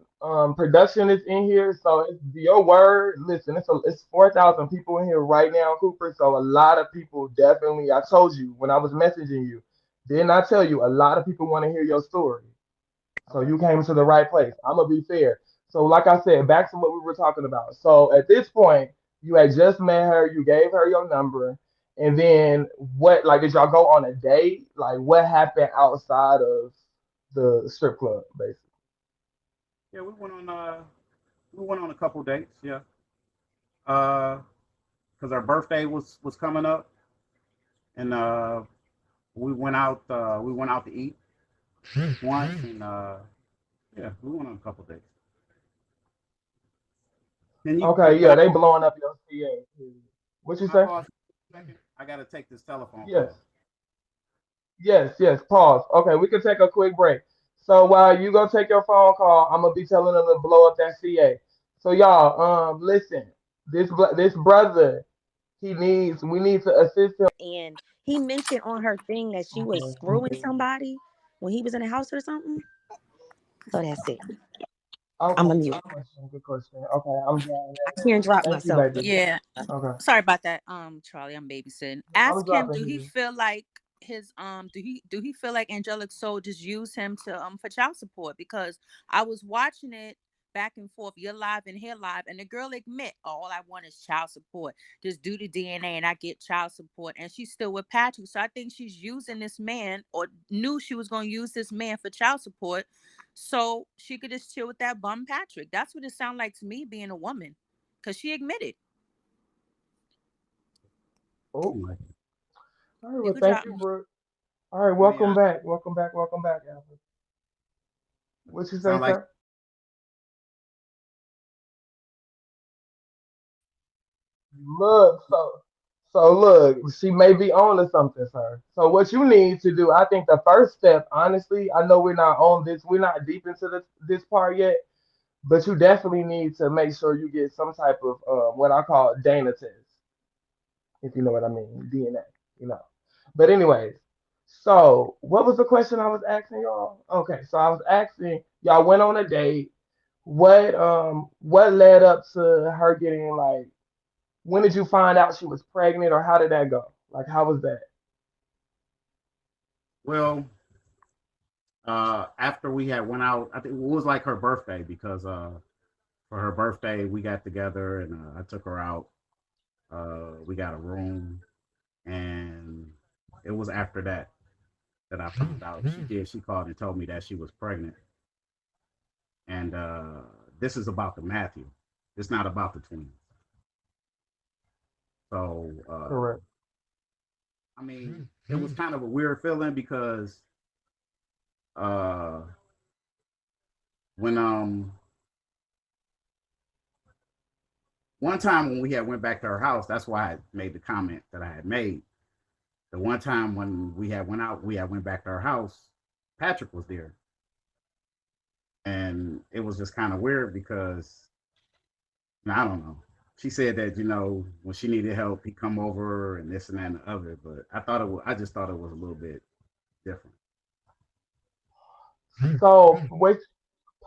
production is in here, so it's your word. Listen, it's 4,000 people in here right now, Cooper. So a lot of people definitely. I told you when I was messaging you. Didn't I tell you a lot of people want to hear your story? So Okay. you came to the right place. I'm gonna be fair. So like I said, back to what we were talking about. So at this point, you had just met her, you gave her your number, and then what? Like, did y'all go on a date? Like, what happened outside of the strip club, basically? Yeah, we went on a couple dates. Yeah, uh, because our birthday was coming up, and we went out to eat once, and yeah, we went on a couple dates. Okay, Can yeah, I they call? blowing up your CA. What you Can I say? pause for a second? I gotta take this telephone Yes, call. yes, yes. Pause. Okay, we can take a quick break. So while you go take your phone call, I'm gonna be telling them to blow up that CA. So y'all, listen, this brother, we need to assist him. And he mentioned on her thing that she was screwing somebody when he was in the house or something. So that's it. I'm Okay, a mute. good question, good question. Okay, I'm done. I can't drop Thank you, myself. baby. Yeah. Okay, Sorry about that. Charlie, I'm babysitting. I'm Ask him, dropping do he you. feel like his do he feel like Angelic Soul just used him to for child support? Because I was watching it back and forth, you're live and here live, and the girl admit, all I want is child support. Just do the DNA and I get child support. And she's still with Patrick. So I think she's using this man, or knew she was gonna use this man for child support, so she could just chill with that bum Patrick. That's what it sounded like to me, being a woman. Cause she admitted. Oh, Anyway, All right, You well, could thank drop you me. for. All right, I mean, welcome back, welcome back, welcome back, Alfred. What you say, sound like sir? Look, look, she may be on to something, sir. So what you need to do, I think the first step, honestly, I know we're not on this, we're not deep into this part yet, but you definitely need to make sure you get some type of what I call Dana test, if you know what I mean, DNA, you know. But anyways, so what was the question I was asking y'all? Okay, so I was asking y'all went on a date. What led up to her getting like when did you find out she was pregnant or how did that go? Like how was that? well, after we had went out, I think it was like her birthday because for her birthday we got together and I took her out. We got a room, and it was after that that I found out. She called and told me that she was pregnant, and this is about the Matthew. It's not about the twins. So Correct. I mean, it was kind of a weird feeling because uh, when one time when we had went back to her house, that's why I made the comment that I had made. The one time when we had went out, we had went back to her house. Patrick was there, and it was just kind of weird because I don't know. She said that when she needed help, he'd come over and this and that and the other. But I just thought it was a little bit different. So wait,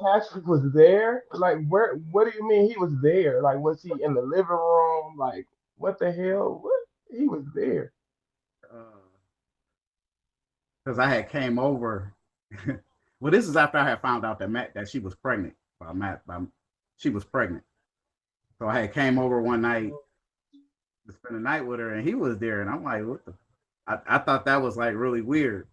Patrick was there? Like where what do you mean he was there? Like was he in the living room? Like what the hell? What he was there. Because I had came over. Well, this is after I had found out that she was pregnant by Matt. She was pregnant, so I had came over one night to spend the night with her, and he was there, and I'm like, what the? I thought that was like really weird.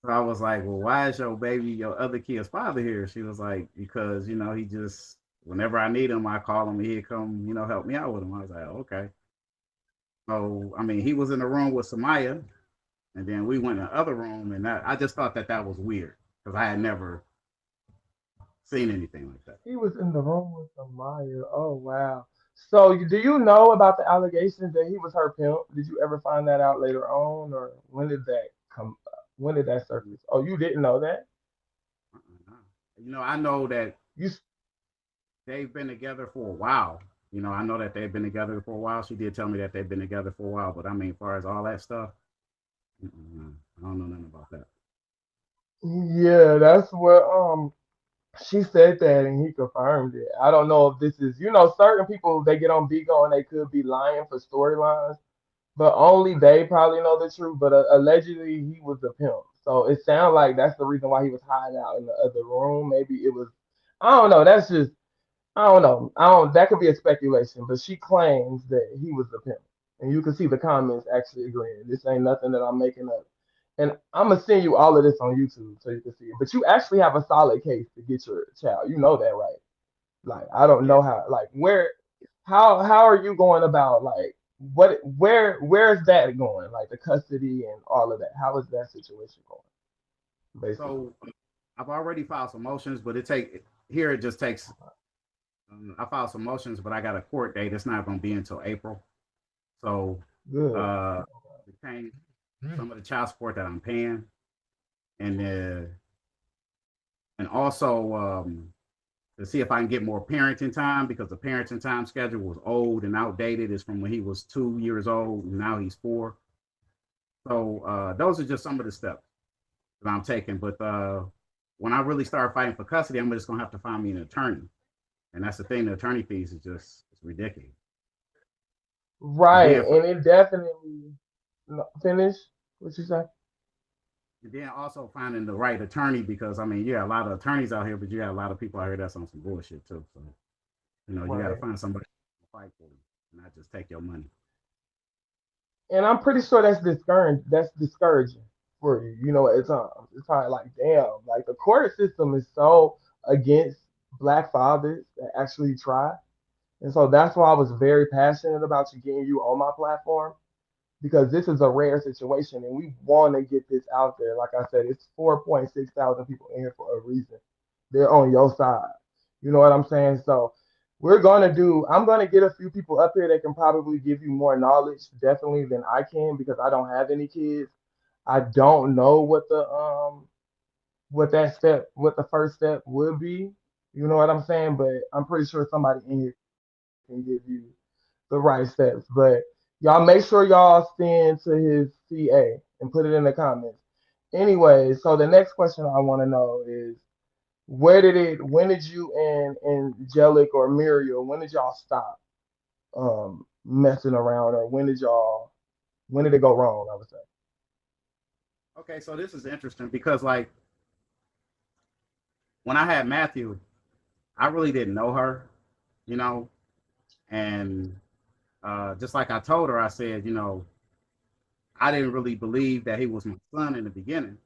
So I was like, well, why is your other kid's father here? She was like, because he just whenever I need him, I call him, and he'd come, help me out with him. I was like, okay. So I mean, he was in the room with Samaya, and then we went in the other room, and I just thought that was weird because I had never seen anything like that. He was in the room with Amaya. Oh wow. So do you know about the allegations that he was her pimp? Did you ever find that out later on, or when did that come? When did that surface? Oh, you didn't know that? Uh-uh. I know that You they've been together for a while. I know that they've been together for a while. She did tell me that they've been together for a while, but I mean, as far as all that stuff, I don't know nothing about that. yeah, that's what she said that and he confirmed it. I don't know if this is certain people they get on Bigo and they could be lying for storylines, but only they probably know the truth. But allegedly he was a pimp, so it sounds like that's the reason why he was hiding out in the other room. Maybe it was I don't know. That's just I don't know. I don't. That could be a speculation, but she claims that he was the pimp, and you can see the comments actually agreeing. This ain't nothing that I'm making up. And I'm gonna send you all of this on YouTube so you can see it. But you actually have a solid case to get your child. You know that, right? Like I don't Yeah. know how. Like where, how are you going about like where's that going? Like the custody and all of that. How is that situation going? Basically. So I've already filed some motions, but it just takes. I filed some motions, but I got a court date. It's not going to be until April. So Good. uh, to change some of the child support that I'm paying, and also to see if I can get more parenting time because the parenting time schedule was old and outdated. It's from when he was 2 years old, and now he's 4. So those are just some of the steps that I'm taking. But when I really start fighting for custody, I'm just gonna have to find me an attorney, and that's the thing. The attorney fees is just it's ridiculous. And Right, then and it definitely no, finish. What you say? and then also finding the right attorney because I mean you got a lot of attorneys out here, but you got a lot of people out here that's on some bullshit too. So you got to Right. find somebody to fight for you, and not just take your money. And I'm pretty sure that's discouraging. That's discouraging for you. You know, it's kind of like damn, like the court system is so against black fathers that actually try, and so that's why I was very passionate about you getting you on my platform because this is a rare situation and we want to get this out there. Like I said, it's 4.6 thousand people in here for a reason. They're on your side. You know what I'm saying? So I'm gonna get a few people up here that can probably give you more knowledge, definitely than I can because I don't have any kids. I don't know what the first step would be. You know what I'm saying? But I'm pretty sure somebody in here can give you the right steps. But y'all make sure y'all send to his CA and put it in the comments. Anyway, so the next question I want to know is when did you and Angelic or Muriel, when did y'all stop messing around or when did it go wrong, I would say. Okay, so this is interesting because like when I had Matthew, I really didn't know her, you know, and just like I told her, I said, you know, I didn't really believe that he was my son in the beginning.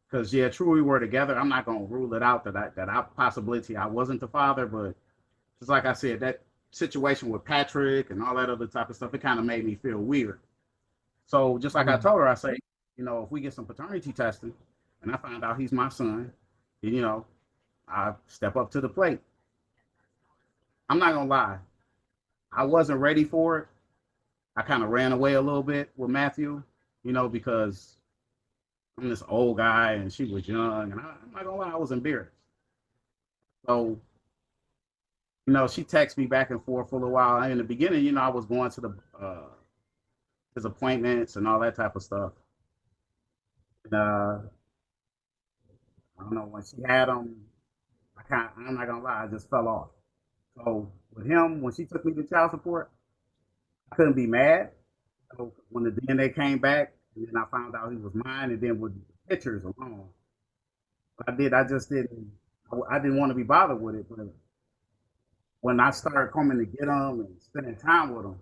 Because yeah, true, we were together. I'm not gonna rule it out that I possibility I wasn't the father, but just like I said, that situation with Patrick and all that other type of stuff, it kind of made me feel weird. So just like I Mm. told her, I say, you know, if we get some paternity testing and I find out he's my son, you know, I step up to the plate. I'm not gonna lie, I wasn't ready for it. I kind of ran away a little bit with Matthew, you know, because I'm this old guy and she was young, and I'm not gonna lie, I was embarrassed. So, you know, she texted me back and forth for a while. In the beginning, you know, I was going to the his appointments and all that type of stuff. And, I don't know when she had him. I'm not gonna lie, I just fell off. So with him, when she took me to child support, I couldn't be mad. So when the DNA came back, and then I found out he was mine, and then with the pictures alone, I just didn't. I didn't want to be bothered with it, but when I started coming to get him and spending time with him,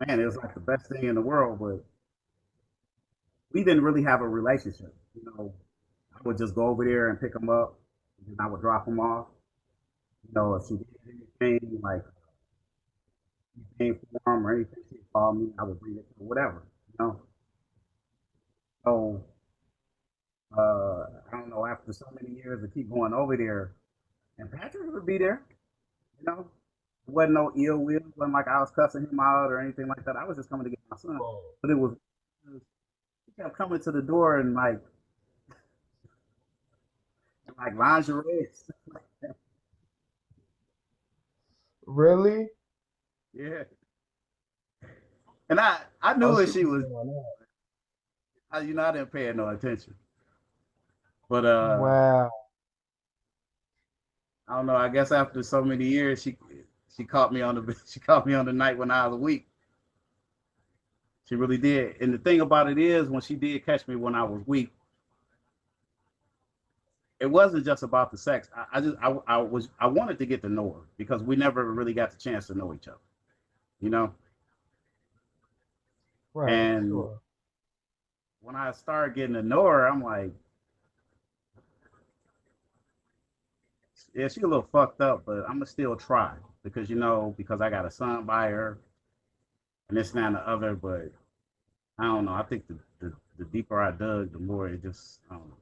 man, it was like the best thing in the world. But we didn't really have a relationship. You know, I would just go over there and pick him up, and then I would drop him off. You know, if she did anything like anything for him or anything, she called me, I would bring it to whatever. You know, so I don't know. After so many years of keep going over there, and Patrick would be there. You know, it wasn't no ill will. It wasn't like I was cussing him out or anything like that. I was just coming to get my son. Oh. But he kept coming to the door and like lingerie. Really? Yeah. And I Oh, knew she what she was was. doing that. You know, I didn't pay her no attention. But Wow. I don't know. I guess after so many years, she caught me on the she caught me on the night when I was weak. She really did. And the thing about it is, when she did catch me when I was weak, it wasn't just about the sex. I wanted to get to know her because we never really got the chance to know each other, you know. Right, And sure. when I started getting to know her, I'm like, yeah, she a little fucked up, but I'm gonna still try because you know because I got a son by her and this and that and the other. But I don't know. I think the deeper I dug, the more it just I don't know.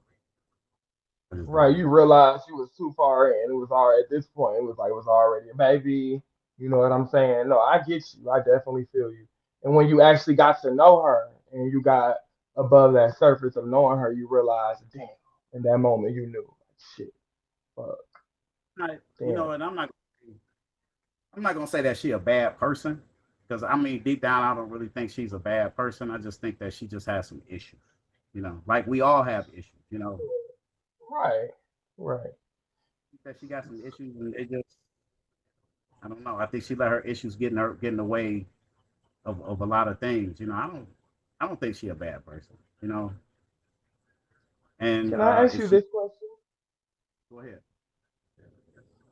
I just don't Right, know. you realized you was too far in. It was already at this point. It was like it was already a baby. You know what I'm saying? No, I get you. I definitely feel you. And when you actually got to know her and you got above that surface of knowing her, you realized, damn. In that moment, you knew, like, shit, fuck, You damn. know, and I'm not gonna say that she a bad person because I mean deep down I don't really think she's a bad person. I just think that she just has some issues. You know, like we all have issues. You know, Right, right. that she got some issues and it just I don't know. I think she let her issues get in the way of a lot of things. You know, I don't think she a bad person. You know, and Can I ask if you she this question? go ahead.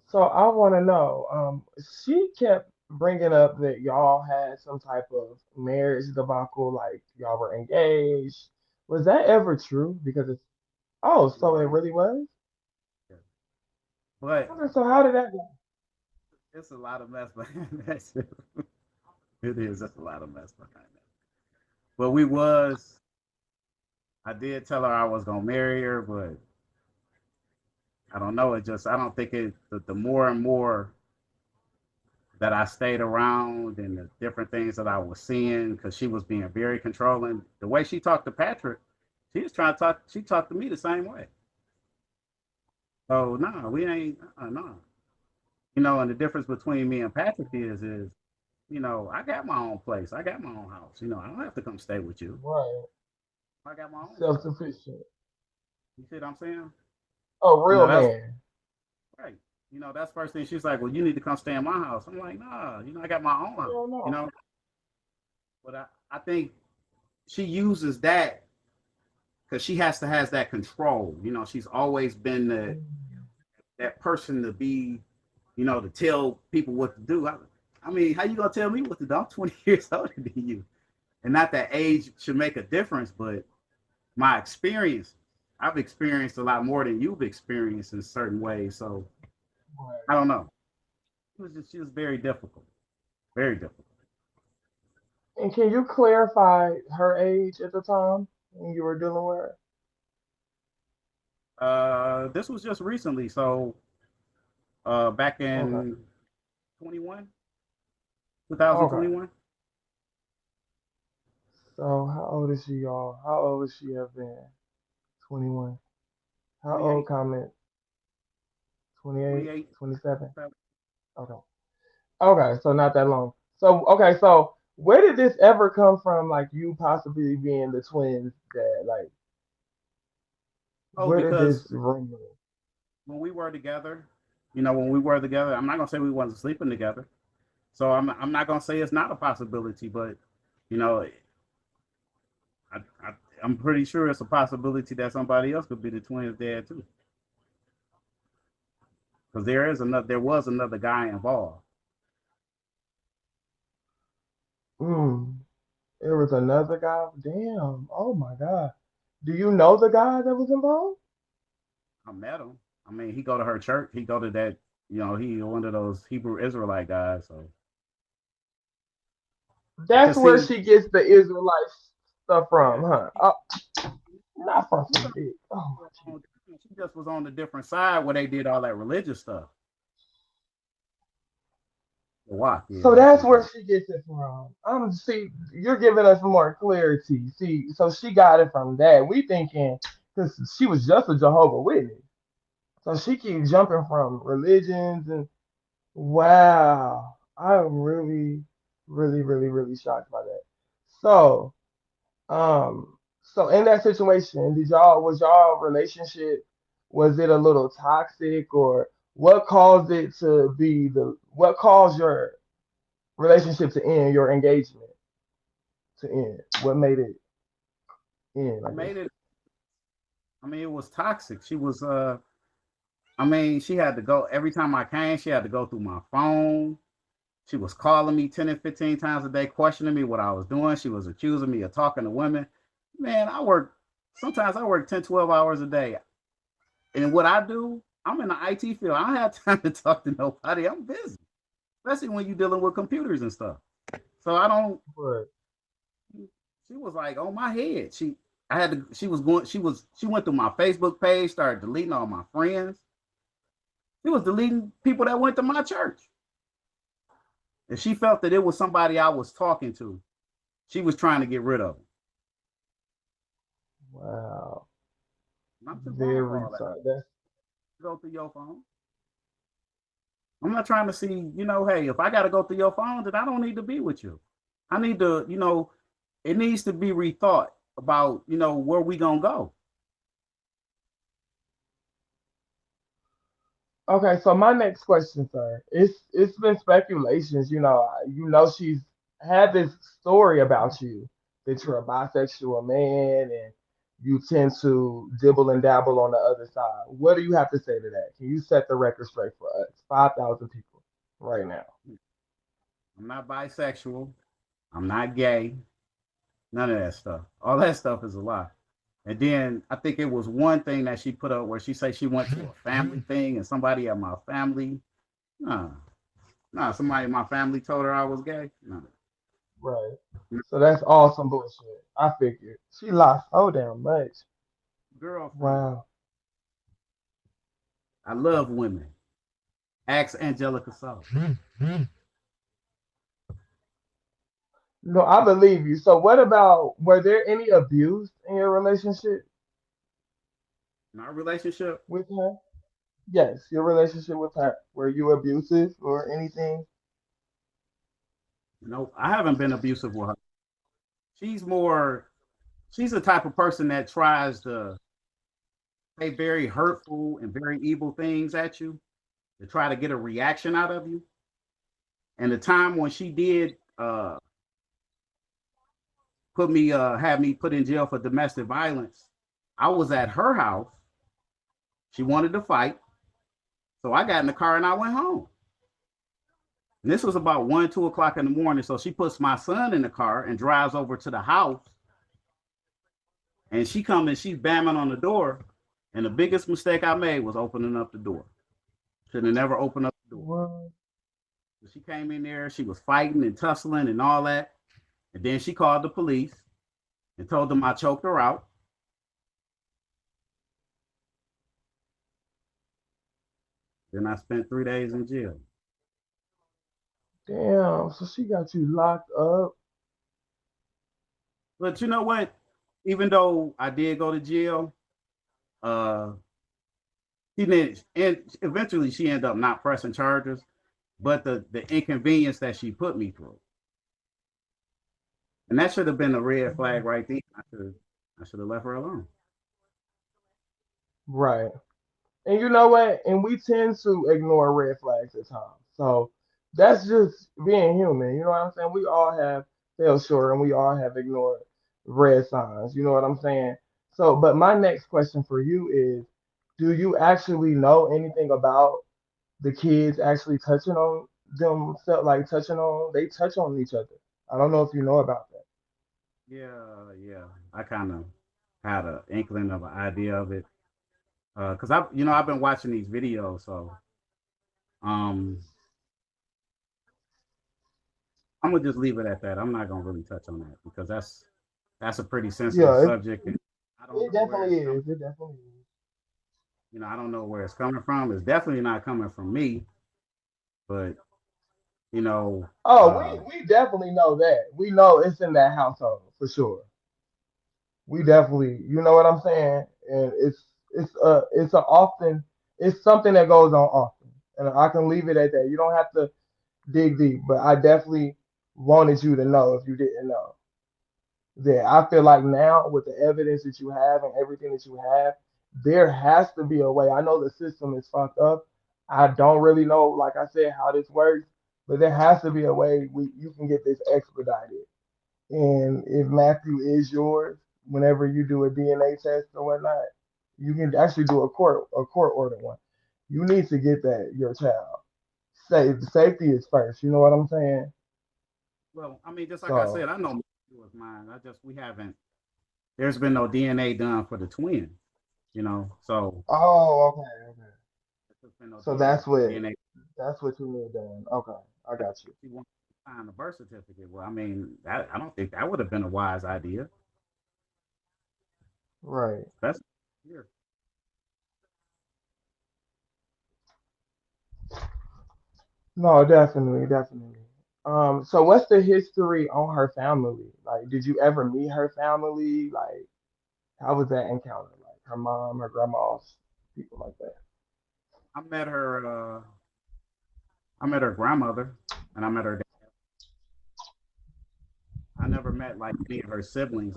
So I want to know. She kept bringing up that y'all had some type of marriage debacle, like y'all were engaged. Was that ever true? Because it's oh, It so it was, really was. yeah. But Okay, so how did that go? it's a lot of mess behind that. Shit. It is. That's a lot of mess behind that. But I did tell her I was gonna marry her, but I don't know. I don't think the more and more that I stayed around and the different things that I was seeing, because she was being very controlling. The way she talked to Patrick, she was trying to talk. She talked to me the same way. So no, we ain't. No. And the difference between me and Patrick is I got my own place. I got my own house. I don't have to come stay with you. Right. I got my own Self stuff. sufficient. You see what I'm saying? A real That's man. right. That's the first thing she's like, well, you need to come stay in my house. I'm like, nah, I got my own house. Hell no. But I think she uses that because she has that control. She's always been that person to be, to tell people what to do. I mean, how you gonna tell me what to do? I'm 20 years older than you, and not that age should make a difference, but my experience, I've experienced a lot more than you've experienced in certain ways. So I don't know. She was very difficult, very difficult. And can you clarify her age at the time when you were dealing with her? This was just recently, so back Okay. in 21, Okay. 2021. So how old is she, y'all? How old would she have been? 21. How old? 28, Comment. 28, 28. 27. Okay. Okay, so not that long. So okay, so where did this ever come from? Like you possibly being the twins dad? Like Oh, where did because this rumor? when we were together, I'm not gonna say we wasn't sleeping together. So I'm not gonna say it's not a possibility, but you know, I'm pretty sure it's a possibility that somebody else could be the twins' dad too, because there was another guy involved. Mm, there was another guy. Damn. Oh my God. Do you know the guy that was involved? I met him. I mean, he go to her church. He go to that. He one of those Hebrew Israelite guys. So, That's cause where see, she gets the Israelite stuff from, yeah, huh? Oh, not from some bitch. Oh my Jesus. she just was on the different side where they did all that religious stuff. The walk, yeah, So that's that's what it where is. she gets it from. See, you're giving us more clarity. See, so she got it from that. We thinking because she was just a Jehovah Witness, so she keeps jumping from religions and wow, I'm really, really, really, really shocked by that. So, so in that situation, was y'all relationship, was it a little toxic or what caused your relationship to end, your engagement to end? What made it end, I What guess? made it? I mean, it was toxic. She was. I mean, she had to go every time I came. She had to go through my phone. She was calling me 10 and 15 times a day, questioning me what I was doing. She was accusing me of talking to women. Man, sometimes I work 10, 12 hours a day. And what I do, I'm in the IT field. I don't have time to talk to nobody. I'm busy, especially when you're dealing with computers and stuff. So I don't, But she was like on my head. She went through my Facebook page, started deleting all my friends. She was deleting people that went to my church. And she felt that it was somebody I was talking to. She was trying to get rid of them. wow, I'm too grown for very all that. sorry. That's Go through your phone. I'm not trying to see, hey, if I got to go through your phone, then I don't need to be with you. I need to, it needs to be rethought about, where we going to go. okay. So my next question, sir, it's been speculations. She's had this story about you that you're a bisexual man and you tend to dibble and dabble on the other side. What do you have to say to that? Can you set the record straight for us? 5,000 people right now. I'm not bisexual. I'm not gay. None of that stuff. All that stuff is a lie. And then I think it was one thing that she put up where she said she went to a family thing and somebody at my family. Nah, somebody in my family told her I was gay. No. Right. So that's all some bullshit. I figured. She lost so damn much. Girlfriend. Wow. I love women. Ask Angelicsoul. No, I believe you. So what about were there any abuse in your relationship In our relationship, with her? Yes, your relationship with her. Were you abusive or anything? I haven't been abusive with her. She's more. She's the type of person that tries to say very hurtful and very evil things at you to try to get a reaction out of you. And the time when she did put me have me put in jail for domestic violence, I was at her house. She wanted to fight, so I got in the car and I went home. And this was about 1, 2 o'clock in the morning. So she puts my son in the car and drives over to the house. And she comes and she's bamming on the door. And the biggest mistake I made was opening up the door. Should have never opened up the door. What? She came in there, she was fighting and tussling and all that. And then she called the police and told them I choked her out. Then I spent 3 days in jail. Damn. So she got you locked up. But you know what? Even though I did go to jail, uh, she did, and eventually she ended up not pressing charges. But the inconvenience that she put me through, and that should have been a red flag right there. I should have left her alone. Right. And you know what? And we tend to ignore red flags at times. So that's just being human. You know what I'm saying? We all have fell short and we all have ignored red signs. You know what I'm saying? So, but my next question for you is, do you actually know anything about the kids actually touching on themselves, like they touch on each other? I don't know if you know about that. Yeah, yeah. I kind of had an inkling of an idea of it because I've been watching these videos, so um, I'm gonna just leave it at that. I'm not gonna really touch on that because that's a pretty sensitive Yeah, subject, and I don't it know where definitely it's coming. is. It definitely is. I don't know where it's coming from. It's definitely not coming from me, but you know, Oh, uh, we definitely know that. We know it's in that household for sure. We definitely, you know what I'm saying? And it's a often it's something that goes on often. And I can leave it at that. You don't have to dig deep, but I definitely wanted you to know if you didn't know that. I feel like now with the evidence that you have and everything that you have, there has to be a way. I know the system is fucked up. I don't really know, like I said, how this works, but there has to be a way you can get this expedited. And if Matthew is yours, whenever you do a DNA test or whatnot, you can actually do a court order one. You need to get that your child. Safety is first. You know what I'm saying? well, I mean, just like I said, So, I know it was mine. We haven't. There's been no DNA done for the twins, so oh, okay, okay. there's been no So DNA. that's what you need done. Okay, I got you. She wants to sign a birth certificate. Well, I mean, I don't think that would have been a wise idea. Right. That's here. No, definitely, definitely. So what's the history on her family? Like, did you ever meet her family? Like, how was that encounter? Like her mom, her grandma's, people like that. I met her. I met her grandmother, and I met her dad. I never met like any of her siblings.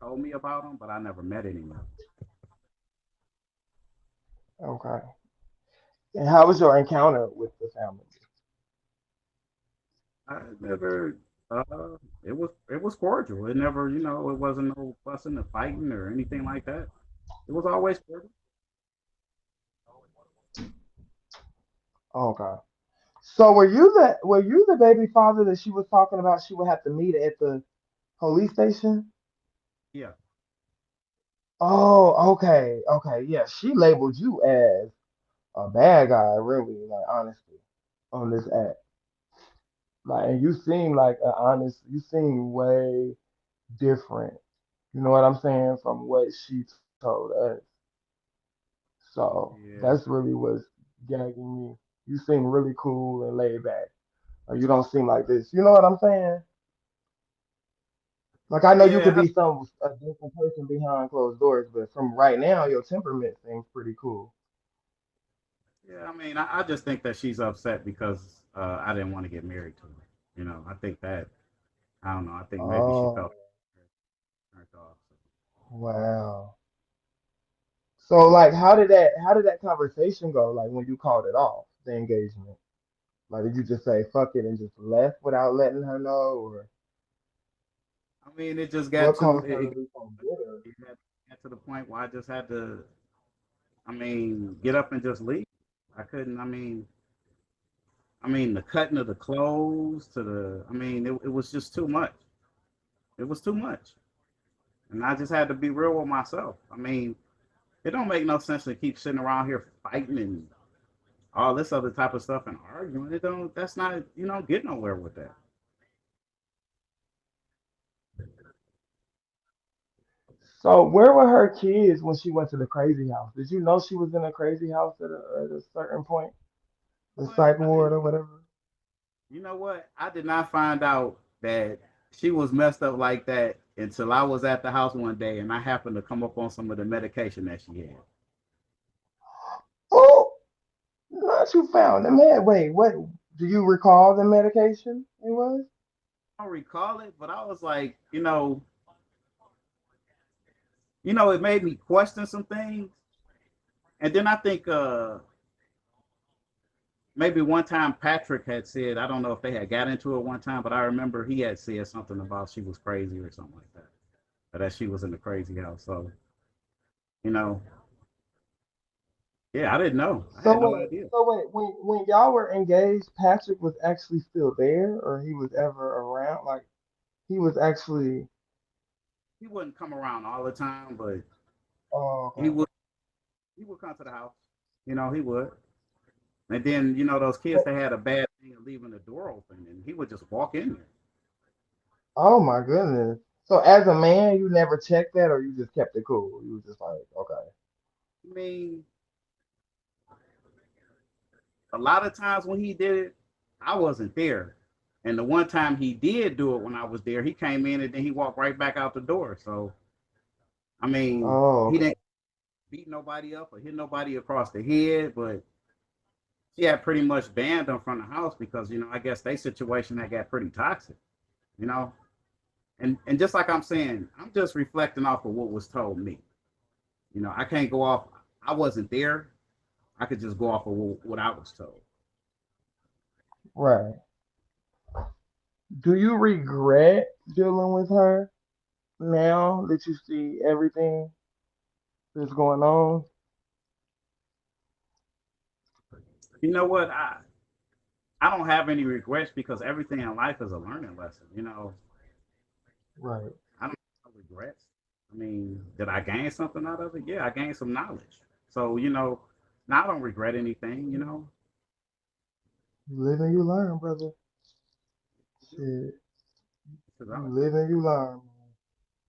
Told me about them, but I never met any of them. Okay. And how was your encounter with the family? I never. It was cordial. It never, it wasn't no fussing or fighting or anything like that. It was always cordial. Okay. So were you the baby father that she was talking about she would have to meet at the police station? Yeah. Oh, okay, okay, yeah. She labeled you as a bad guy, really, like honestly, on this app. Like, and you seem like an honest. You seem way different. You know what I'm saying from what she told us. So that's Yeah, really what's gagging me. You seem really cool and laid back. Or you don't seem like this. You know what I'm saying? Like I know you could yeah, be some a different person behind closed doors, but from right now, your temperament seems pretty cool. yeah. I mean, I just think that she's upset because I didn't want to get married to her. I think that I don't know. I think maybe she Oh felt turned off. So. wow. So like, how did that conversation go? Like when you called it off the engagement? Like did you just say fuck it and just left without letting her know, or I mean, it just got what to caused her to be so bitter? it got to the point where I just had to. I mean, get up and just leave. I couldn't. I mean, the cutting of the clothes to the. I mean, it was just too much. It was too much, and I just had to be real with myself. I mean, it don't make no sense to keep sitting around here fighting and all this other type of stuff and arguing. It don't. That's not. Get nowhere with that. So where were her kids when she went to the crazy house? Did you know she was in a crazy house at a certain point? The What psych I ward didn't. or whatever? You know what? I did not find out that she was messed up like that until I was at the house one day and I happened to come up on some of the medication that she had. Oh, not you found the man. Wait, what? Do you recall the medication it was? I don't recall it, but I was like, it made me question some things. And then I think maybe one time Patrick had said, I don't know if they had got into it one time, but I remember he had said something about she was crazy or something like that, or that she was in the crazy house. So, you know, yeah, I didn't know. I So had no wait, idea. so wait, when y'all were engaged, Patrick was actually still there, or he was ever around? Like he was actually. He wouldn't come around all the time, but Oh, he okay. would he would come to the house. He would. And then, those kids But- they had a bad thing of leaving the door open and he would just walk in there. Oh my goodness. So as a man, you never checked that, or you just kept it cool. You was just like, okay. I mean, a lot of times when he did it, I wasn't there. And the one time he did do it when I was there, he came in and then he walked right back out the door. So I mean, Oh, he okay. didn't beat nobody up or hit nobody across the head, but she had pretty much banned them from the house because, I guess their situation had got pretty toxic, you know. And just like I'm saying, I'm just reflecting off of what was told me. I can't go off. I wasn't there. I could just go off of what I was told. Right. Do you regret dealing with her now that you see everything that's going on? You know what? I don't have any regrets because everything in life is a learning lesson. Right. I don't have regrets. I mean, did I gain something out of it? Yeah, I gained some knowledge. So, now I don't regret anything. You live and you learn, brother. Shit. Because You live and you learn.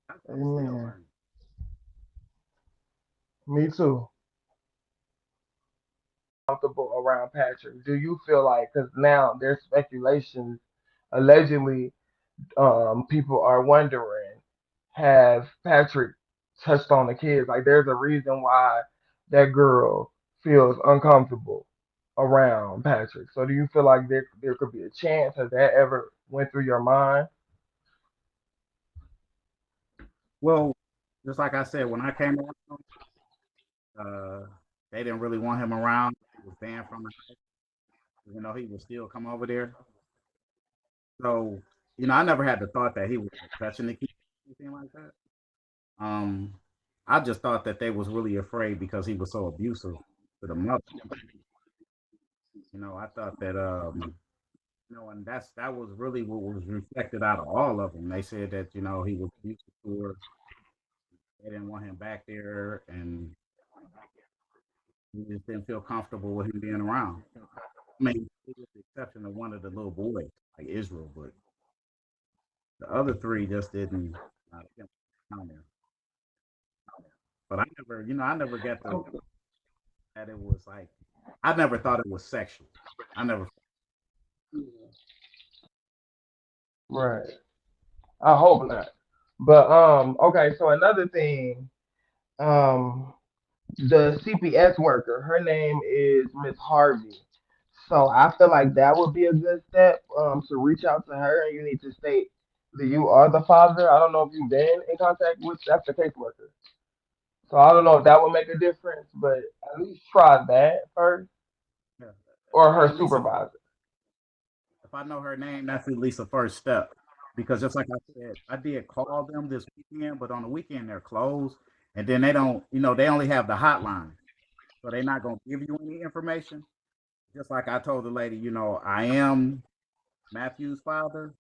I'm still Amen. learning. Me too. Comfortable around Patrick. Do you feel like, because now there's speculations, allegedly, people are wondering, have Patrick touched on the kids? Like, there's a reason why that girl feels uncomfortable around Patrick. So, do you feel like there could be a chance? Has that ever went through your mind? Well, just like I said, when I came around, uh, they didn't really want him around. He was banned from the house, even though he would still come over there. So, I never had the thought that he was like, touching the kids or anything like that. Um, I just thought that they was really afraid because he was so abusive to the mother. I thought that and that was really what was reflected out of all of them. They said that he was abusive to her. They didn't want him back there, and he just didn't feel comfortable with him being around. I mean, with the exception of one of the little boys, like Israel, but the other three just didn't. They didn't count there. But I never, I never got the that it was like. I never thought it was sexual. I never. Right. I hope not. But okay, so another thing, um the CPS worker, her name is Miss Harvey. So I feel like that would be a good step to reach out to her, and you need to state that you are the father. I don't know if you've been in contact with that's the caseworker. So I don't know if that would make a difference, but at least try that first, Yeah. or her At least supervisor. if I know her name, that's at least a first step. Because just like I said, I did call them this weekend, but on the weekend they're closed, and then they don't, they only have the hotline, so they're not gonna give you any information. Just like I told the lady, I am Matthew's father,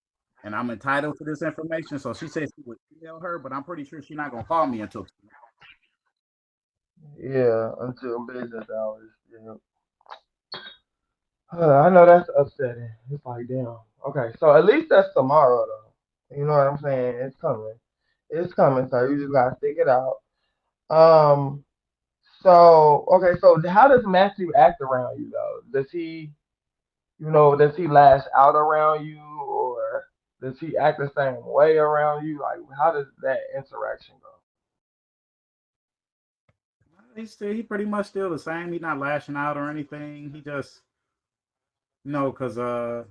and I'm entitled to this information. So she said she would email her, but I'm pretty sure she's not gonna call me until Yeah, until business hours. Yeah. I know that's upsetting. It's like, damn. Okay, so at least that's tomorrow, though. You know what I'm saying? It's coming. It's coming, so you just gotta stick it out. Um. So okay, so how does Matthew act around you though? Does he lash out around you, or does he act the same way around you? Like, how does that interaction go? he pretty much still the same. He's not lashing out or anything. He just because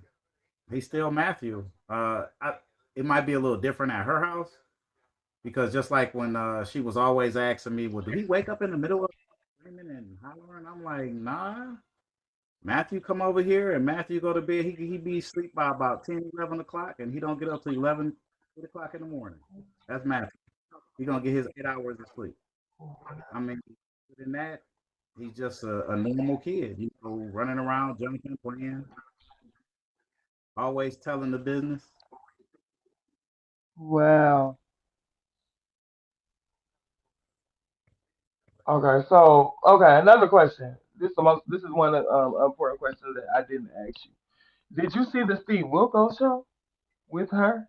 he's still Matthew. It might be a little different at her house because just like when she was always asking me, well, do he wake up in the middle of screaming and hollering? I'm like, nah. Matthew come over here and Matthew go to bed. He be asleep by about 10, 11 o'clock, and he don't get up till 11, 8 o'clock in the morning. That's Matthew. He gonna get his 8 hours of sleep. I mean, other than that, he's just a normal kid. Running around, jumping, playing, always telling the business. Well, okay, so another question. This is one of important questions that I didn't ask you. Did you see the Steve Wilkos show with her?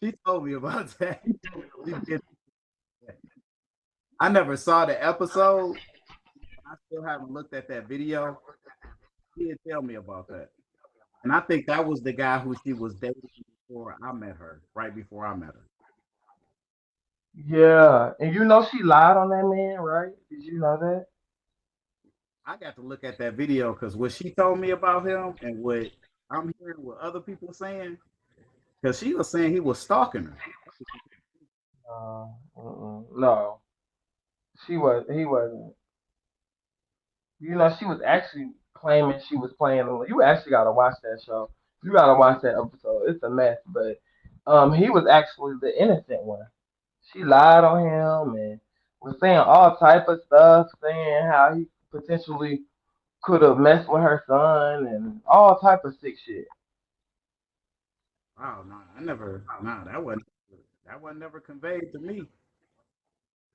She told me about that. She did that. I never saw the episode. I still haven't looked at that video. He did tell me about that. And I think that was the guy who she was dating before I met her, right before I met her. Yeah, and she lied on that man, right? Did you know that? I got to look at that video because what she told me about him and what I'm hearing what other people saying, because she was saying he was stalking her. No, she was. He wasn't. She was actually claiming she was playing. You actually gotta watch that show. You gotta watch that episode. It's a mess, but he was actually the innocent one. She lied on him and was saying all type of stuff, saying how he potentially could have messed with her son and all type of sick shit. Wow, no, I never, no, that wasn't never conveyed to me.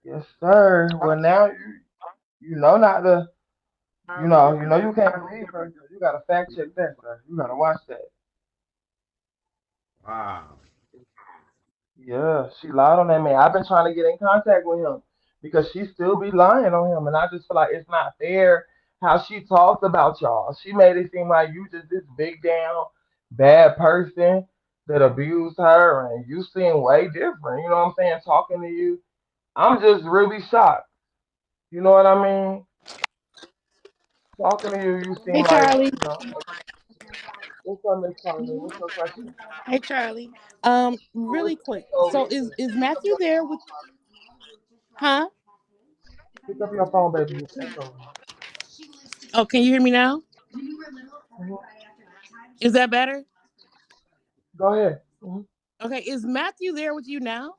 Yes, sir. Well, now you know not to. Highly You recommend. can't believe her. You gotta fact check that, sir. You gotta watch that. Wow. Yeah, she lied on that man. I've been trying to get in contact with him because she still be lying on him, and I just feel like it's not fair how she talks about y'all. She made it seem like you just this big down bad person that abused her, and you seem way different. You know what I'm saying? Talking to you, I'm just really shocked. You know what I mean? Talking to you, you seem Hey like Charlie. what's up, Miss Carmen? What's your question? Hey Charlie. What's Really quick. so So is Matthew there with? Huh? pick up your phone, baby? It's echoing. Oh, can you hear me now? Mhm. Is that better? Go ahead. Mhm. Okay. Is Matthew there with you now?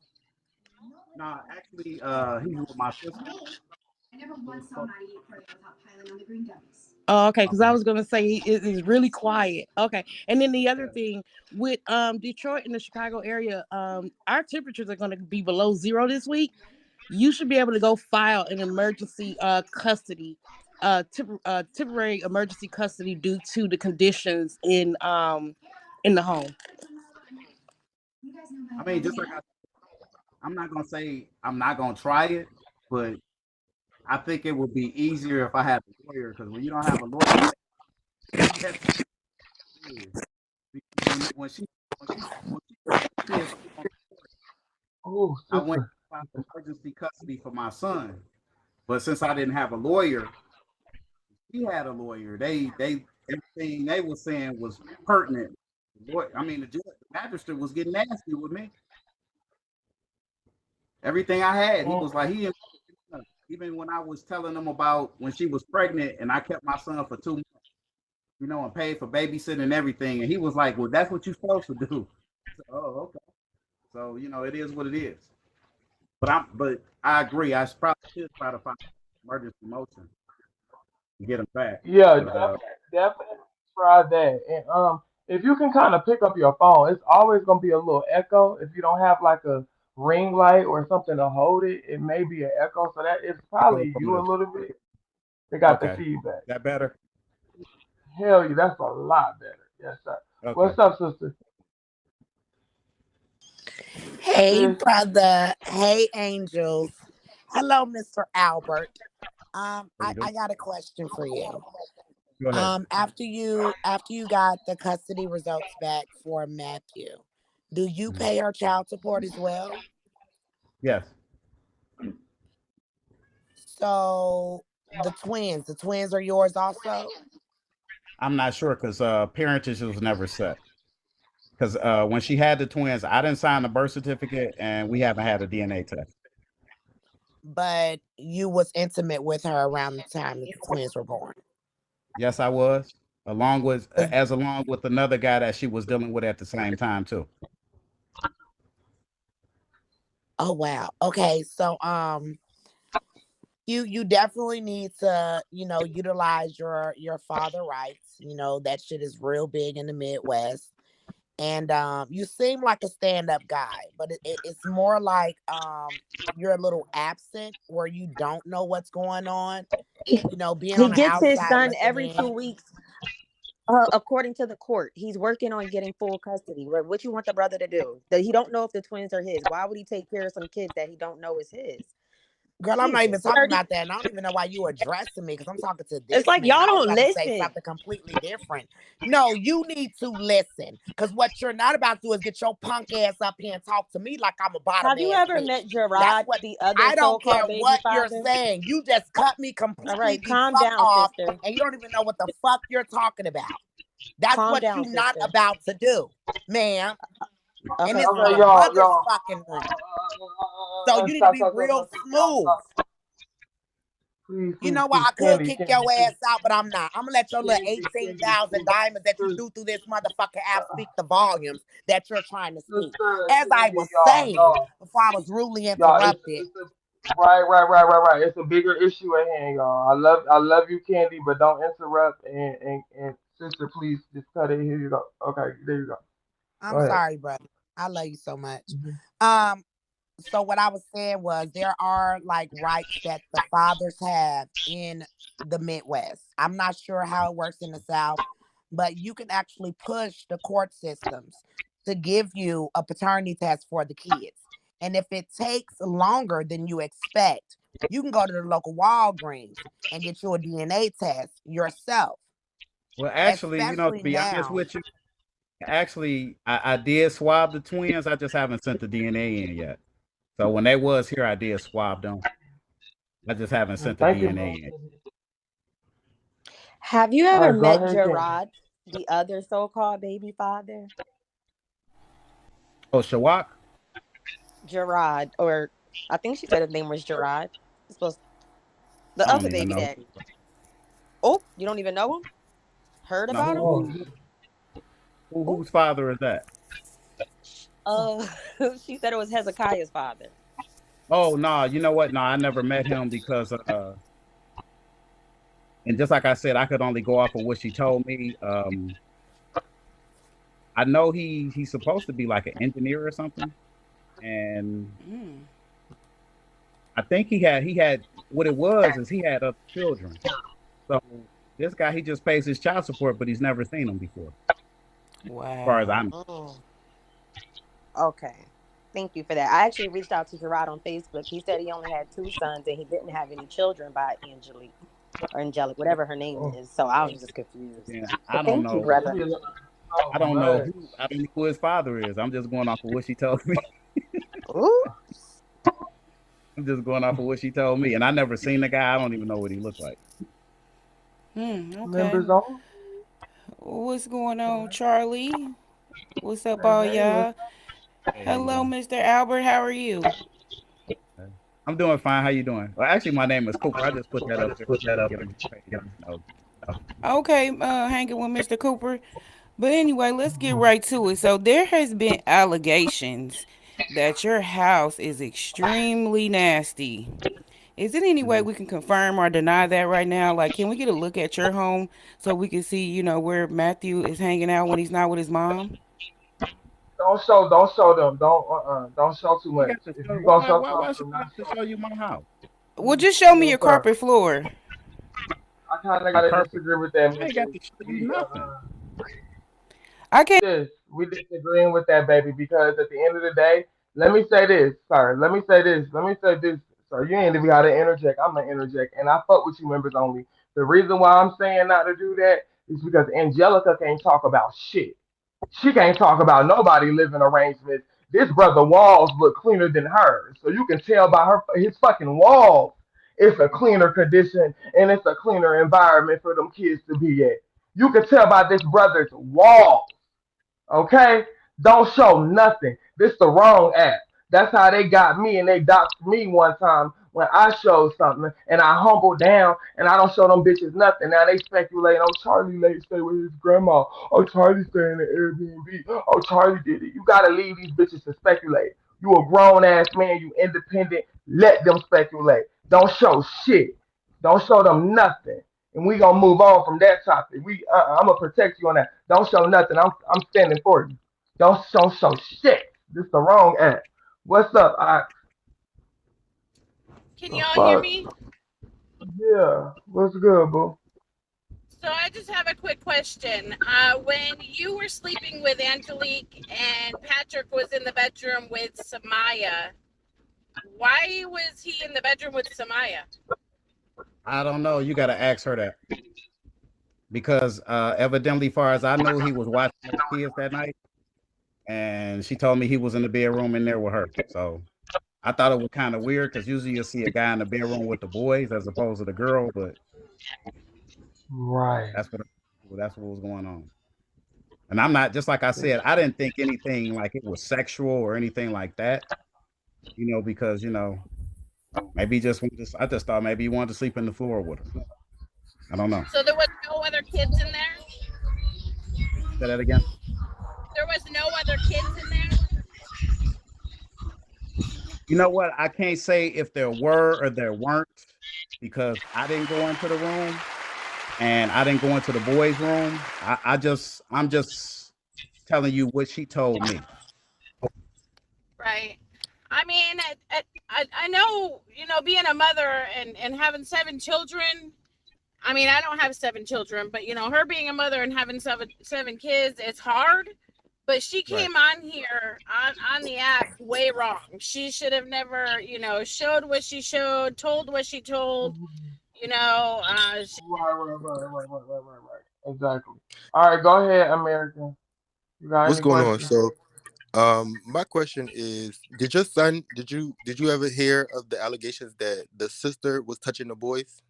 No, actually, he's with my sister. He was supposed Oh, okay. Because I okay. was gonna say it is really quiet. Okay. And then the other thing with Detroit and the Chicago area, our temperatures are gonna be below zero this week. You should be able to go file an emergency custody temporary emergency custody due to the conditions in the home. I mean, just like I'm not gonna say I'm not gonna try it, but I think it would be easier if I had a lawyer. Because when you don't have a lawyer, you have to when she me and she on the court, Oh, I went sister. to emergency custody for my son. But since I didn't have a lawyer, he had a lawyer. They everything they were saying was pertinent. I mean, the magistrate was getting nasty with me. Everything I had, he was like, even when I was telling him about when she was pregnant and I kept my son for 2 months, and paid for babysitting and everything. And he was like, well, that's what you're supposed to do. So, oh, okay. So, it is what it is. But I agree. I probably should try to find emergency motion and get him back. Yeah, But definitely try that. And if you can kind of pick up your phone, it's always gonna be a little echo. If you don't have like a ring light or something to hold it, it may be an echo. So that it's echo probably from you a the little bit. They got the okay. feedback. That better? Hell yeah, that's a lot better. Yes, sir. Okay. What's up, sister? Hey, Sis? brother. Hey, angels. Hello, Mr. Albert. How you doing? I got a question for you. Go ahead. After you got the custody results back for Matthew, do you Mhm. pay her child support as well? Yes. So the twins are yours also? I'm not sure because parentage was never set. Because when she had the twins, I didn't sign the birth certificate, and we haven't had a DNA test. But you was intimate with her around the time that the twins were born. Yes, I was, Was- along with another guy that she was dealing with at the same time too. Oh wow. Okay, so you definitely need to utilize your father rights. That shit is real big in the Midwest. And you seem like a stand-up guy, but it's more like you're a little absent where you don't know what's going on, being He on the gets his outside son looking every in. 2 weeks. According to the court, he's working on getting full custody. What you want the brother to do? That he don't know if the twins are his. Why would he take care of some kids that he don't know is his? Girl, I'm not even Jesus, talking sir. about that, and I don't even know why you addressing me because I'm talking to It's this like man. y'all I was don't about to say listen. something completely different. No, you need to listen because what you're not about to do is get your punk ass up here and talk to me like I'm a bottom Have you ass ever bitch. met That's Gerard, what the other I don't care so-called baby what you're father? saying. You just cut me All completely right, the calm fuck down, off, sister. and you don't even know what the fuck you're talking about. That's Calm what you down, not sister. about to do, ma'am. And Okay, this is Okay, a calm. mother's y'all. fucking room. So you need to Stop, be stop, stop, real stop, stop. Y'all smooth. stop. Please, You please, know what? please. I could Candy, kick Candy, your ass out, but I'm not. I'm gonna let your little Candy, Candy, 18,000 please. diamonds that you Sis- threw through this motherfucking app speak the volumes that you're trying to speak. Sister, As I Candy, was saying y'all. before I was rudely Y'all, interrupted, it's a right. It's a bigger issue at hand, y'all. I love you, Candy, but don't interrupt. And sister, please just cut it. Here you go. Okay, there you go. Go I'm ahead. sorry, brother. I love you so much. Mhm. Um, so what I was saying was there are like rights that the fathers have in the Midwest. I'm not sure how it works in the South, but you can actually push the court systems to give you a paternity test for the kids. And if it takes longer than you expect, you can go to the local Walgreens and get you a DNA test yourself, Well, actually, to especially be honest now. with you, actually, I did swab the twins. I just haven't sent the DNA in yet. So when they was here, I did swab them. I just haven't sent the Thank you, DNA bro. in. Have you All ever right, go met ahead, Candy. Gerard, the other so-called baby father? Oh, Shawak? Gerard, or I think she said his name was Gerard. It's supposed the I don't other even baby know. daddy. Oh, you don't even know him? Heard No, about him? Oh, Oh, whose father is that? uh, she said it was Hezekiah's father. Oh no, you know what? No, I never met him because and just like I said, I could only go off of what she told me. I know he's supposed to be like an engineer or something, and Mm. I think he had what it was is he had other children, So this guy, he just pays his child support, but he's never seen him before, as far as I Wow. know. Oh. Okay. Thank you for that. I actually reached out to Gerard on Facebook. He said he only had two sons and he didn't have any children by Angelique or Angelic, whatever her name Oh, is. So I was just confused. Yeah, But thank you, she brother. be like, oh, I don't know who his father is. I'm just going off of what she told me. Ooh. I'm just going off of what she told me, and I never seen the guy. I don't even know what he looked like. Okay. members on. What's going on, Charlie? What's up, Hey, all hey, y'all? Hey, how you Hello, doing? Mr. Albert. How are you? Hey. I'm doing fine. How you doing? Well, actually, my name is Cooper. I just put that up there so you can get on my page. Okay, hanging with Mr. Cooper. But anyway, let's get right to it. So there has been allegations that your house is extremely nasty. Is it any way Mhm. we can confirm or deny that right now? Like, can we get a look at your home so we can see, where Matthew is hanging out when he's not with his mom? Don't show them. Don't show too She much. got to If show. you gonna show Why something, should do I not have to show. show you my house? Well, just show me No, your sir. carpet floor. I kind of My gotta carpet. disagree with that, I ain't got Mrs. to show you We nothing. I can't. this. We disagreeing with that, baby, because at the end of the day, let me say this, sir. Let me say this. Let me say this, sir. You ain't even gotta interject. I'm gonna interject, and I fuck with you, members only. The reason why I'm saying not to do that is because Angelica can't talk about shit. She can't talk about nobody living arrangements. This brother walls look cleaner than hers, so you can tell by his fucking walls. It's a cleaner condition and it's a cleaner environment for them kids to be at. You can tell by this brother's walls. Okay? Don't show nothing. This the wrong app. That's how they got me and they doxed me one time when I showed something and I humbled down and I don't show them bitches nothing. Now they speculate, oh Charlie late stay with his grandma. Oh Charlie stay in the Airbnb. Oh Charlie did it. You gotta leave these bitches to speculate. You a grown ass man, you independent. Let them speculate. Don't show shit. Don't show them nothing. And we gonna move on from that topic. I'm gonna protect you on that. Don't show nothing. I'm standing for you. Don't show shit. This the wrong app. What's up? Can The y'all hear fuck? me? Yeah. What's good, boo? So I just have a quick question. When you were sleeping with Angelique and Patrick was in the bedroom with Samaya, why was he in the bedroom with Samaya? I don't know. You got to ask her that because evidently, far as I know, he was watching those kids that night, and she told me he was in the bedroom in there with her. So I thought it was kind of weird because usually you'll see a guy in the bedroom with the boys as opposed to the girl, but Right. that's what that's what was going on. And I'm not, just like I said, I didn't think anything like it was sexual or anything like that, because maybe he just I just thought maybe he wanted to sleep in the floor with her. I don't know. So there was no other kids in there? Say that again. There was no other kids in there? You know what? I can't say if there were or there weren't because I didn't go into the room and I didn't go into the boys' room. I'm just telling you what she told me. Right. I mean, I know, being a mother and having 7 children. I mean, I don't have 7 children, but her being a mother and having seven kids, it's hard. But she Right. came on here on the app way wrong. She should have never, showed what she showed, told what she told. Right. Exactly. All right, go ahead, American. You got What's any going on? questions? So, my question is, did your son, did you ever hear of the allegations that the sister was touching the boys?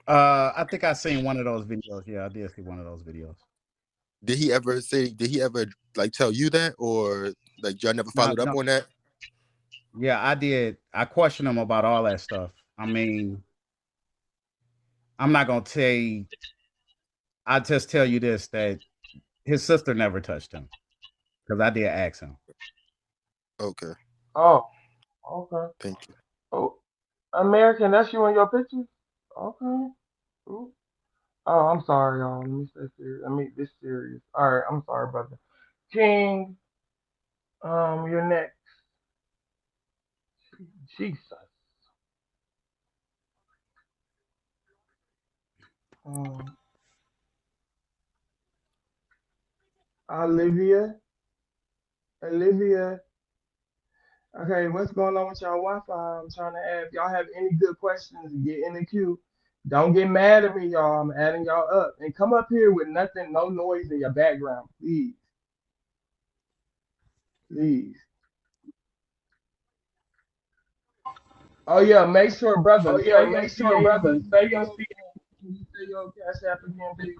I think I seen one of those videos. Yeah, I did see one of those videos. Did he ever like tell you that, or like y'all never No, followed up no. on that? Yeah, I did. I questioned him about all that stuff. I mean, I'm not gonna tell you. I just tell you this that his sister never touched him because I did ask him. Okay, Oh, okay. thank you. Oh, American, that's you in your picture? Okay. Ooh. Oh, I'm sorry, y'all. Let me stay serious. I mean, this serious. All right, I'm sorry, brother. King, you're next. Jesus. Um, Olivia, Olivia. Okay, what's going on with y'all Wi-Fi? I'm trying to add. If y'all have any good questions, get in the queue. Don't get mad at me, y'all. I'm adding y'all up. And come up here with nothing, no noise in your background, please. Please. Oh yeah, make sure, brother, Oh yeah, say your make sure, brother. CAD. Say your seat. Can you say your cash app again, please?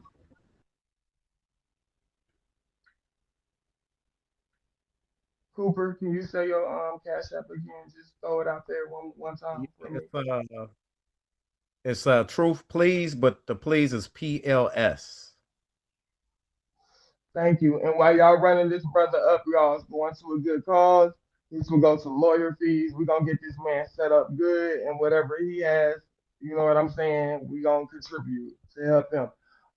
Cooper, can you say your cash app again? Just throw it out there one Yeah, time for me. it's truth please, but the please is PLS. Thank you. And while y'all running this brother up, y'all, it's going to a good cause. This will go to lawyer fees. We're gonna get this man set up good, and whatever he has, you know what I'm saying, we gonna contribute to help him.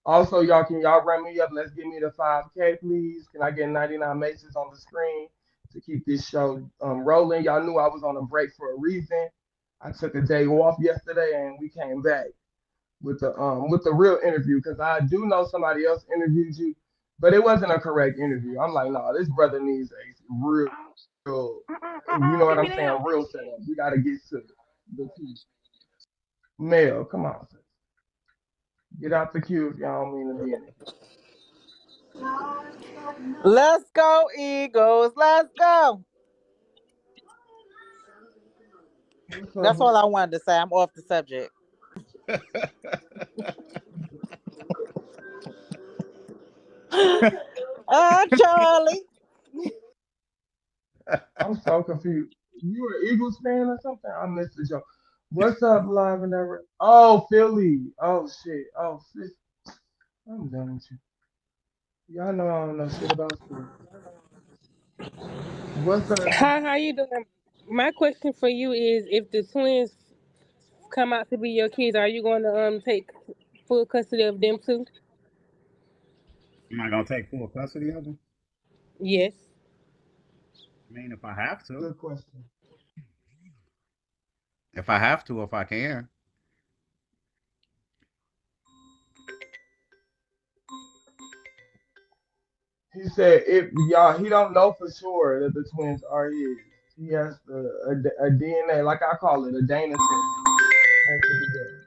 Also, y'all, can y'all run me up? Let's give me the 5K, please. Can I get 99 maces on the screen to keep this show rolling? Y'all knew I was on a break for a reason. I took a day off yesterday, and we came back with the real interview because I do know somebody else interviewed you, but it wasn't a correct interview. I'm like, no, this brother needs a real, you know what Take me I'm saying, down. real setup. We got to get to the key. Male, come on, sis. Get out the queue if y'all don't mean to be in the queue. Let's go, Eagles. Let's go. What's up, That's bro? all I wanted to say. I'm off the subject. Charlie. I'm so confused. You an Eagles fan or something? I missed the joke. What's up, live and ever? Oh, Philly. Oh shit. Oh, sis. I'm done with you. Y'all know I don't know shit about sports. What's up? Hi, how you doing? My question for you is, if the twins come out to be your kids, are you going to take full custody of them too? Am I gonna take full custody of them? Yes. I mean, if I have to, Good question. if I can. He said if y'all he don't know for sure that the twins are his. He has a DNA, like I call it, a Dana test. Has to be done.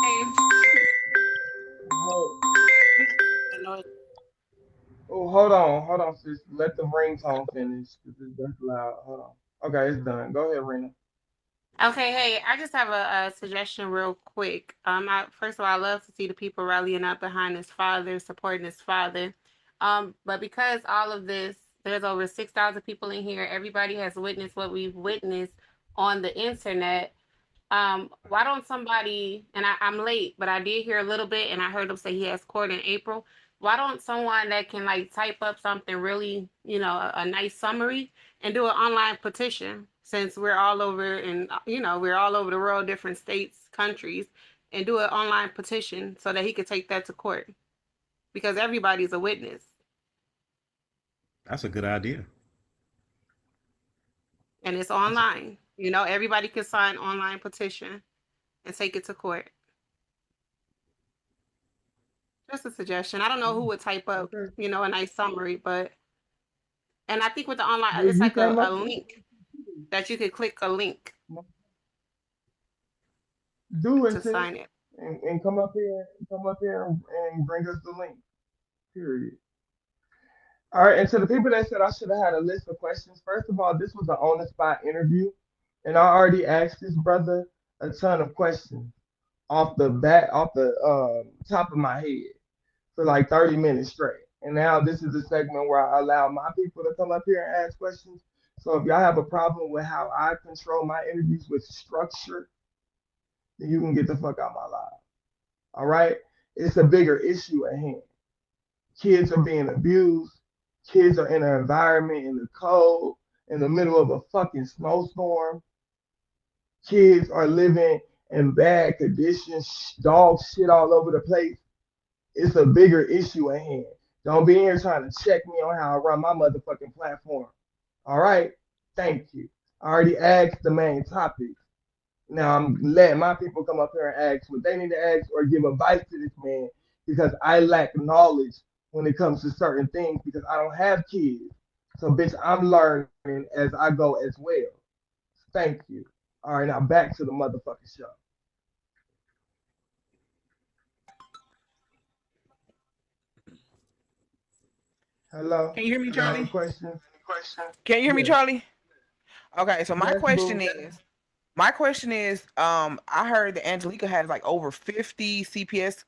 Hey, Hold, oh, hold on, sis. Let the ringtone finish because that's loud. Hold on. Okay, it's done. Go ahead, Rena. okay, hey, I just have a suggestion real quick. First of all, I love to see the people rallying up behind his father, supporting his father. But because all of this, there's over 6,000 people in here. Everybody has witnessed what we've witnessed on the internet. Why don't somebody, and I'm late, but I did hear a little bit and I heard him say he has court in April. Why don't someone that can like type up something really, a nice summary and do an online petition since we're all over and we're all over the world, different states, countries, and do an online petition so that he could take that to court because everybody's a witness That's a good idea. and it's online. Everybody can sign online petition and take it to court. Just a suggestion. I don't know who would type up, Okay. a nice summary, but and I think with the online, Well, it's you like a, came a up with link that you could click a link do it, to sis, sign it. and come up here and bring us the link. Period. All right, and to the people that said I should have had a list of questions, first of all, this was an on the spot interview, and I already asked this brother a ton of questions off the top of my head for like 30 minutes straight. And now this is a segment where I allow my people to come up here and ask questions. So if y'all have a problem with how I control my interviews with structure, then you can get the fuck out my live. All right? It's a bigger issue at hand. Kids are being abused. Kids are in an environment in the cold, in the middle of a fucking snowstorm. Kids are living in bad conditions, dog shit all over the place. It's a bigger issue at hand. Don't be here trying to check me on how I run my motherfucking platform. All right? Thank you. I already asked the main topic. Now I'm letting my people come up here and ask what they need to ask or give advice to this man because I lack knowledge when it comes to certain things because I don't have kids. So bitch, I'm learning as I go as well. Thank you. All right, now back to the motherfucking show. Hello? Can you hear me, Any Charlie? questions? Can you hear me, Yes. Charlie? Okay, so Yes, boo. my question is, I heard that Angelica has like over 50 CPS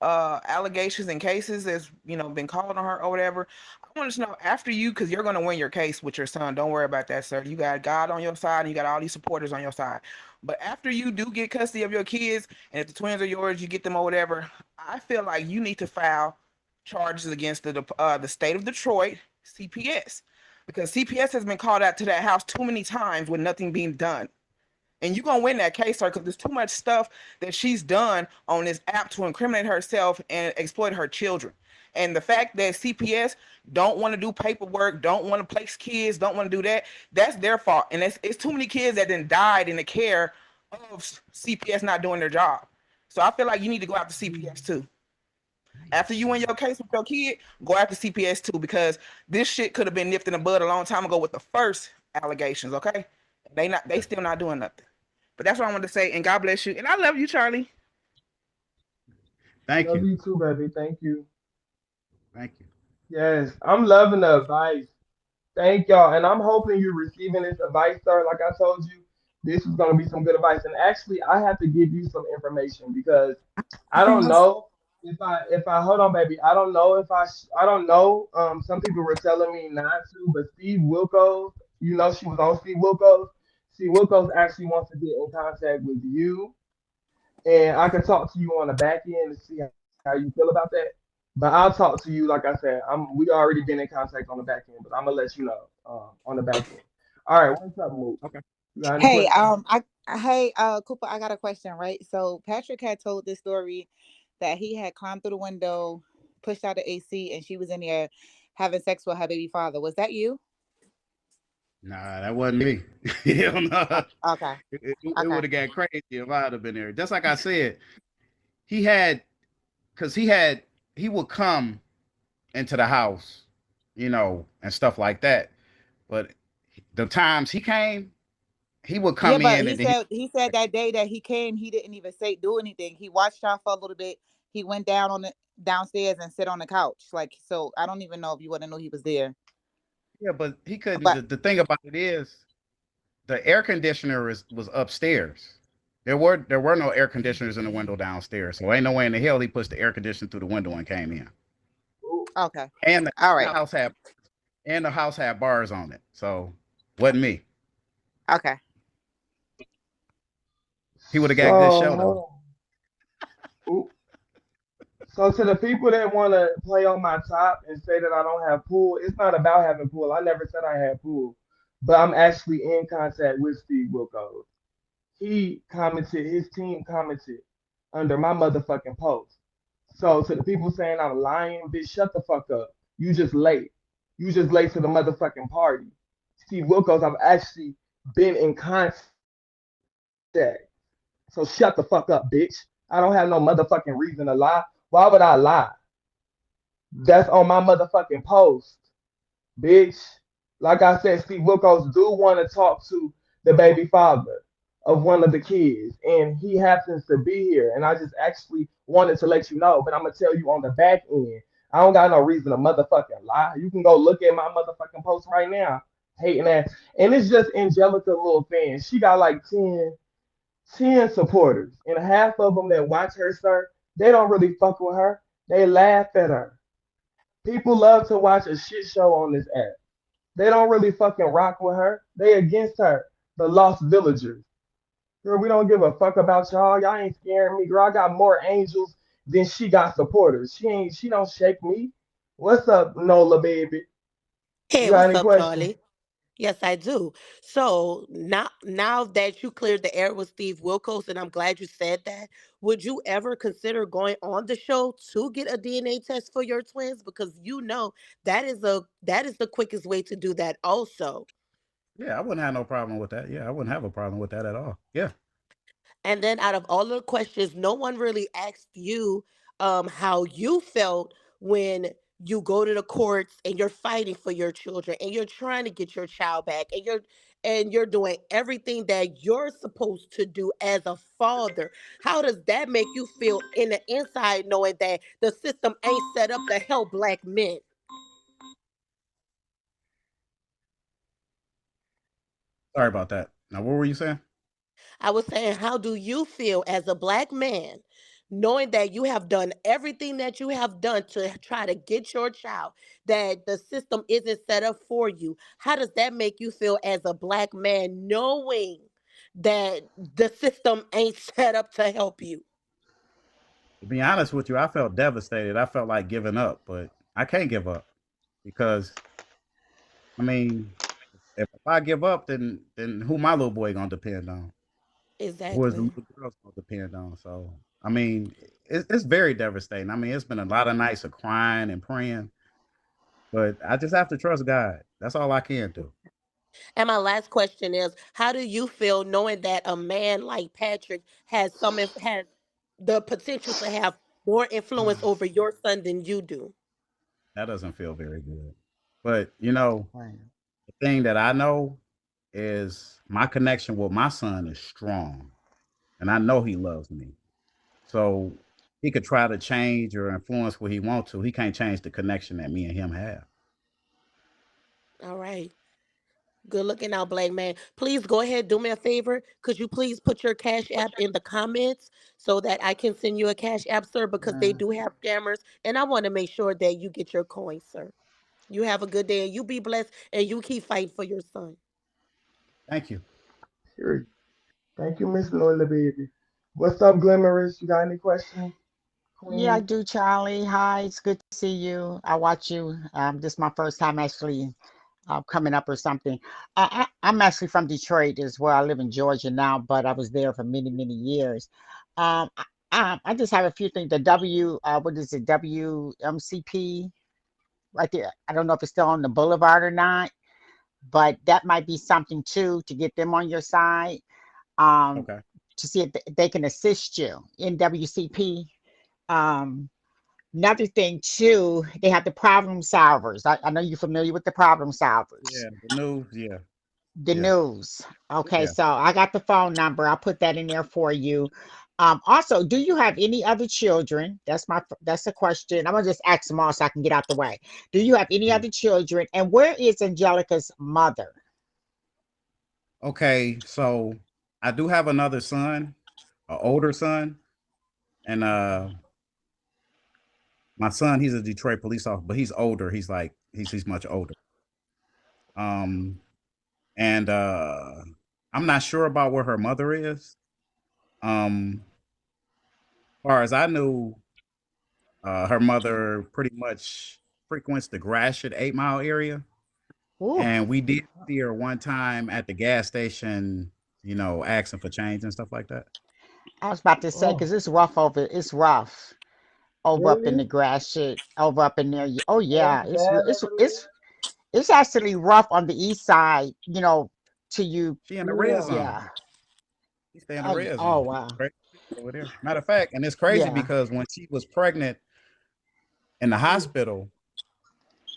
allegations and cases that's been called on her or whatever. I want to know after you, because you're gonna win your case with your son. Don't worry about that, sir. You got God on your side and you got all these supporters on your side. But after you do get custody of your kids, and if the twins are yours, you get them or whatever, I feel like you need to file charges against the state of Detroit CPS, because CPS has been called out to that house too many times with nothing being done. And you're gonna win that case, sir, because there's too much stuff that she's done on this app to incriminate herself and exploit her children. And the fact that CPS don't want to do paperwork, don't want to place kids, don't want to do that, that's their fault. And it's too many kids that then died in the care of CPS not doing their job. So I feel like you need to go after CPS too. After you win your case with your kid, go after CPS too, because this shit could have been nipped in the bud a long time ago with the first allegations. Okay, they still not doing nothing. But that's what I wanted to say. And God bless you. And I love you, Charlie. Thank Love you. you too, baby. Thank you. Thank you. Yes, I'm loving the advice. Thank y'all. And I'm hoping you're receiving this advice, sir. Like I told you, this is going to be some good advice. And actually, I have to give you some information because I don't know if I hold on, baby. I don't know if I don't know. Some people were telling me not to, but Steve Wilkos, you know, she was on Steve Wilkos. Steve Wilkos actually wants to get in contact with you, and I can talk to you on the back end to see how you feel about that. But I'll talk to you, like I said, we already been in contact on the back end, but I'm gonna let you know on the back end. All right, what's up, Mook? Okay. You got any Hey, questions? Cooper, I got a question, right? So Patrick had told this story that he had climbed through the window, pushed out the AC, and she was in there having sex with her baby father. Was that you? Nah, that wasn't me. Hell no. Okay. It Okay. would have got crazy if I'd have been there. Just like I said, he had, because he would come into the house, and stuff like that. But the times he came, he would Yeah, come but in he and then he, said he said that day that he came, he didn't even say do anything. He watched y'all for a little bit. He went down on the downstairs and sit on the couch. Like, so I don't even know if you wouldn't know he was there. yeah, but he couldn't. But The thing about it is, the air conditioner was upstairs. There were no air conditioners in the window downstairs, so ain't no way in the hell he pushed the air conditioner through the window and came in. okay. And All the right. house had and the house had bars on it, so wasn't me. Okay. He would have got good show though. So, ooh, so to the people that want to play on my top and say that I don't have pool, it's not about having pool. I never said I had pool, but I'm actually in contact with Steve Wilkos. He commented, his team commented under my motherfucking post. So to the people saying I'm lying, bitch, shut the fuck up. You just late. You just late to the motherfucking party. Steve Wilkos, I've actually been in contact. So shut the fuck up, bitch. I don't have no motherfucking reason to lie. Why would I lie? That's on my motherfucking post, bitch. Like I said, Steve Wilkos do want to talk to the baby father of one of the kids, and he happens to be here. And I just actually wanted to let you know, but I'm gonna tell you on the back end, I don't got no reason to motherfucking lie. You can go look at my motherfucking post right now, hating ass, and it's just Angelica little fan. She got like 10 supporters, and half of them that watch her, sir, they don't really fuck with her. They laugh at her. People love to watch a shit show on this app. They don't really fucking rock with her. They against her. The Lost Villagers. Girl, we don't give a fuck about y'all. Y'all ain't scaring me, girl. I got more angels than she got supporters. She don't shake me. What's up, Nola baby? You Hey, got what's any up, questions? Charlie? Yes, I do. So now that you cleared the air with Steve Wilkos, and I'm glad you said that, would you ever consider going on the show to get a DNA test for your twins? Because that is the quickest way to do that also. Yeah, I wouldn't have no problem with that. Yeah, I wouldn't have a problem with that at all. Yeah. And then out of all the questions, no one really asked you how you felt when you go to the courts and you're fighting for your children and you're trying to get your child back and you're doing everything that you're supposed to do as a father. How does that make you feel in the inside knowing that the system ain't set up to help black men? Sorry about that. Now, what were you saying? I was saying, how do you feel as a black man, knowing that you have done everything that you have done to try to get your child, that the system isn't set up for you? How does that make you feel as a black man, knowing that the system ain't set up to help you? To be honest with you, I felt devastated. I felt like giving up, but I can't give up because I mean, if I give up, then who my little boy gonna depend on? Who is the Exactly. little girl's gonna depend on? So I mean, it's very devastating. I mean, it's been a lot of nights of crying and praying, but I just have to trust God. That's all I can do. And my last question is, how do you feel knowing that a man like Patrick has the potential to have more influence over your son than you do? That doesn't feel very good. But you know, Right. the thing that I know is my connection with my son is strong, and I know he loves me. So he could try to change or influence what he wants to. He can't change the connection that me and him have. All right. Good looking out, black man. Please go ahead, do me a favor. Could you please put your Cash App in the comments so that I can send you a Cash App, sir? Because they do have scammers, and I want to make sure that you get your coins, sir. You have a good day, and you be blessed, and you keep fighting for your son. Thank you. Period. Thank you, Miss Lola, baby. What's up, Glamorous? You got any questions, Yeah, I Queen? do, Charlie. Hi, it's good to see you. I watch you. This is my first time actually coming up or something. I'm actually from Detroit as well. I live in Georgia now, but I was there for many, many years. I just have a few things. The what is it? WMCP right there. I don't know if it's still on the boulevard or not, but that might be something too to get them on your side. Um, Okay. to see if they can assist you in WCP. Um, Another thing too, they have the problem solvers. I know you're familiar with the problem solvers. Yeah, the news. Yeah, The yeah, news. Okay, yeah. so I got the phone number. I'll put that in there for you. Also, do you have any other children? That's a question. I'm gonna just ask them all so I can get out the way. Do you have any Mhm. other children? And where is Angelica's mother? Okay, so I do have another son, an older son, and my son he's a Detroit police officer, but he's older. He's much older. Um, and I'm not sure about where her mother is. Far as I knew, her mother pretty much frequents the Gratiot 8 Mile area. Ooh, And we did see her one time at the gas station, asking for change and stuff like that. I was about to say Oh, because it's rough over. It's rough over up in the really? grass shit. Over up in there. Oh Oh, yeah, that's bad it's over it's it's actually rough on the east side. To you. She in the there? red Yeah. zone. Yeah. She stay in the Oh, red oh zone. wow. Crazy over there. Matter of fact, and it's crazy Yeah. because when she was pregnant in the Ooh, hospital,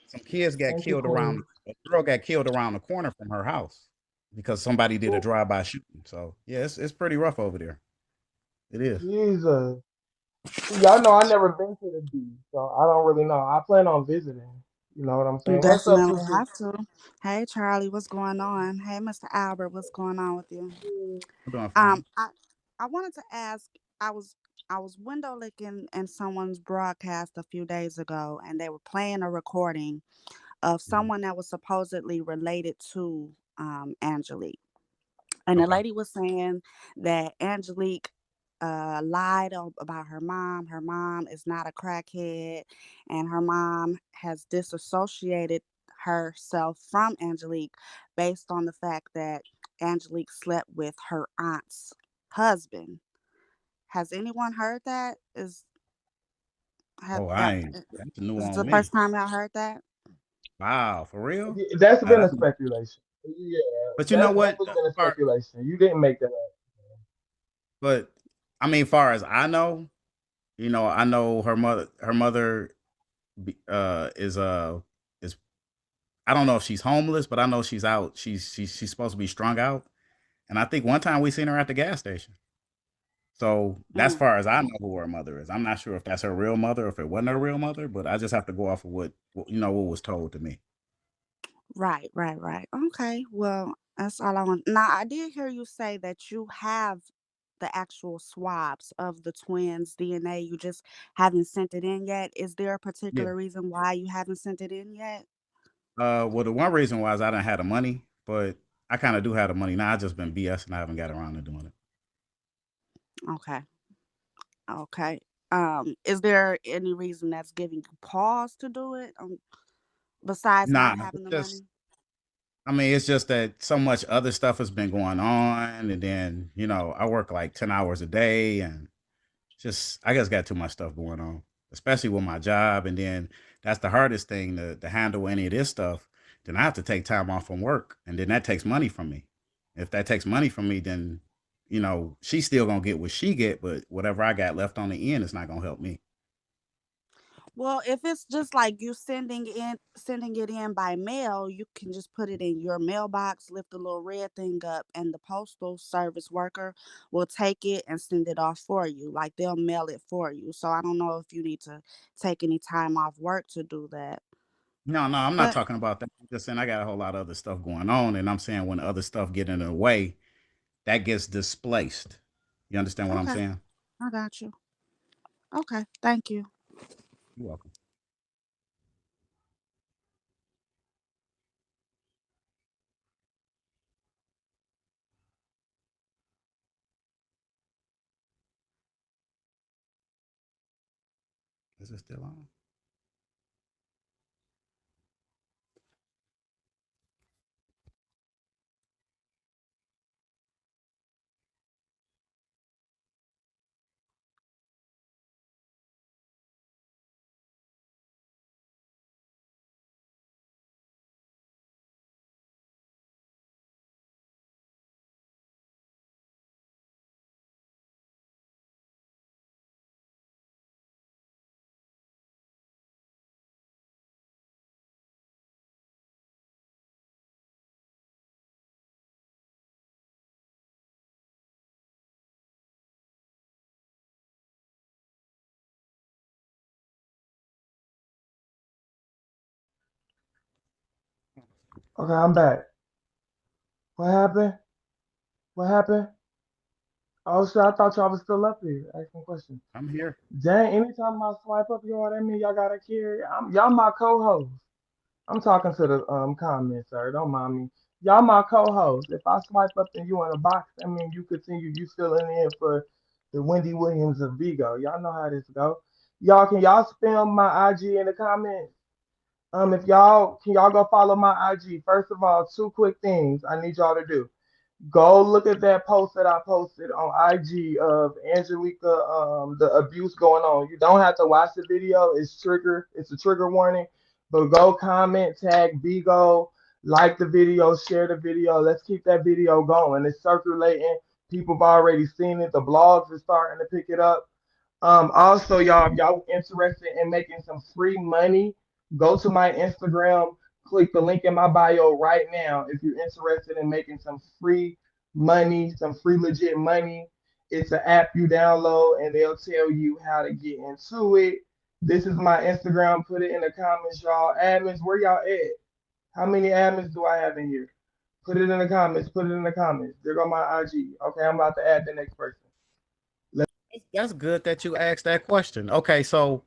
some kids got thank you, killed around. Queen. A girl got killed around the corner from her house because somebody did a Ooh, drive-by shooting. So yeah, it's pretty rough over there. It is. Jesus. See, y'all know I never been to the D, so I don't really know. I plan on visiting. You know what I'm You saying? What's up, definitely sister? have to. Hey Charlie, what's going on? Hey Mr. Albert, what's going on with you? I'm doing Um, fine. I I wanted to ask. I was I was window looking in someone's broadcast a few days ago, and they were playing a recording of Mhm. someone that was supposedly related to Angelique. And the Okay. lady was saying that Angelique lied about her mom. Her mom is not a crackhead, and her mom has disassociated herself from Angelique based on the fact that Angelique slept with her aunt's husband. Has anyone heard that? Have Oh, I y'all, ain't. That's new is this on the first me. time y'all heard that? Wow, for real? Yeah, that's been a That's speculation. Yeah, but you know that's what? definitely been a Part speculation. You didn't make that up. But I mean, far as I know, I know her mother. Her mother is I don't know if she's homeless, but I know she's out. She's supposed to be strung out. And I think one time we seen her at the gas station. So that's Mm, far as I know who her mother is. I'm not sure if that's her real mother or if it wasn't her real mother, but I just have to go off of what was told to me. right, right, right. Okay. Well, that's all I want. Now, I did hear you say that you have the actual swabs of the twins' DNA. You just haven't sent it in yet. Is there a Yeah. particular reason why you haven't sent it in yet? Well, the one reason why is I didn't have the money, but I kind of do have the money now. I just been BS and I haven't got around to doing it. Okay. Okay. Is there any reason that's giving you pause to do it? Besides Nah, not having it's the just money? I mean, it's just that so much other stuff has been going on, and then I work like 10 hours a day, and just I just got too much stuff going on, especially with my job, and then that's the hardest thing to handle any of this stuff. Then I have to take time off from work, and then that takes money from me. If that takes money from me, then she's still gonna get what she get, but whatever I got left on the end is not gonna help me. Well, if it's just like you sending it in by mail, you can just put it in your mailbox, lift the little red thing up, and the postal service worker will take it and send it off for you. Like they'll mail it for you. So I don't know if you need to take any time off work to do that. No, no, I'm not But talking about that. I'm just saying I got a whole lot of other stuff going on, and I'm saying when other stuff get in the way, that gets displaced. You understand what I'm okay, saying? I got you. Okay, thank you. You're welcome. Is it still on? Okay, I'm back. What happened? What happened? Oh shit, I thought y'all was still up here asking questions. I'm here. Dang, anytime I swipe up y'all, that mean y'all gotta carry. Y'all my co-host. I'm talking to the comments, sir. Don't mind me. Y'all my co-host. If I swipe up and you in a box, that mean you continue. You still in there for the Wendy Williams of Bigo. Y'all know how this go. Y'all spam my IG in the comments. If y'all can y'all go follow my IG. First of all, two quick things I need y'all to do. Go look at that post that I posted on IG of Angelica, the abuse going on. You don't have to watch the video. It's a trigger warning. But go comment, tag Bigo, like the video, share the video. Let's keep that video going. It's circulating. People have already seen it. The blogs are starting to pick it up. Also, y'all, if y'all interested in making some free money, go to my Instagram, click the link in my bio right now. If you're interested in making some free money, some free legit money, it's an app you download and they'll tell you how to get into it. This is my Instagram. Put it in the comments, y'all. Admins, where y'all at? How many admins do I have in here? Put it in the comments. Put it in the comments. There go my IG. Okay, I'm about to add the next person. That's good that you asked that question. Okay, so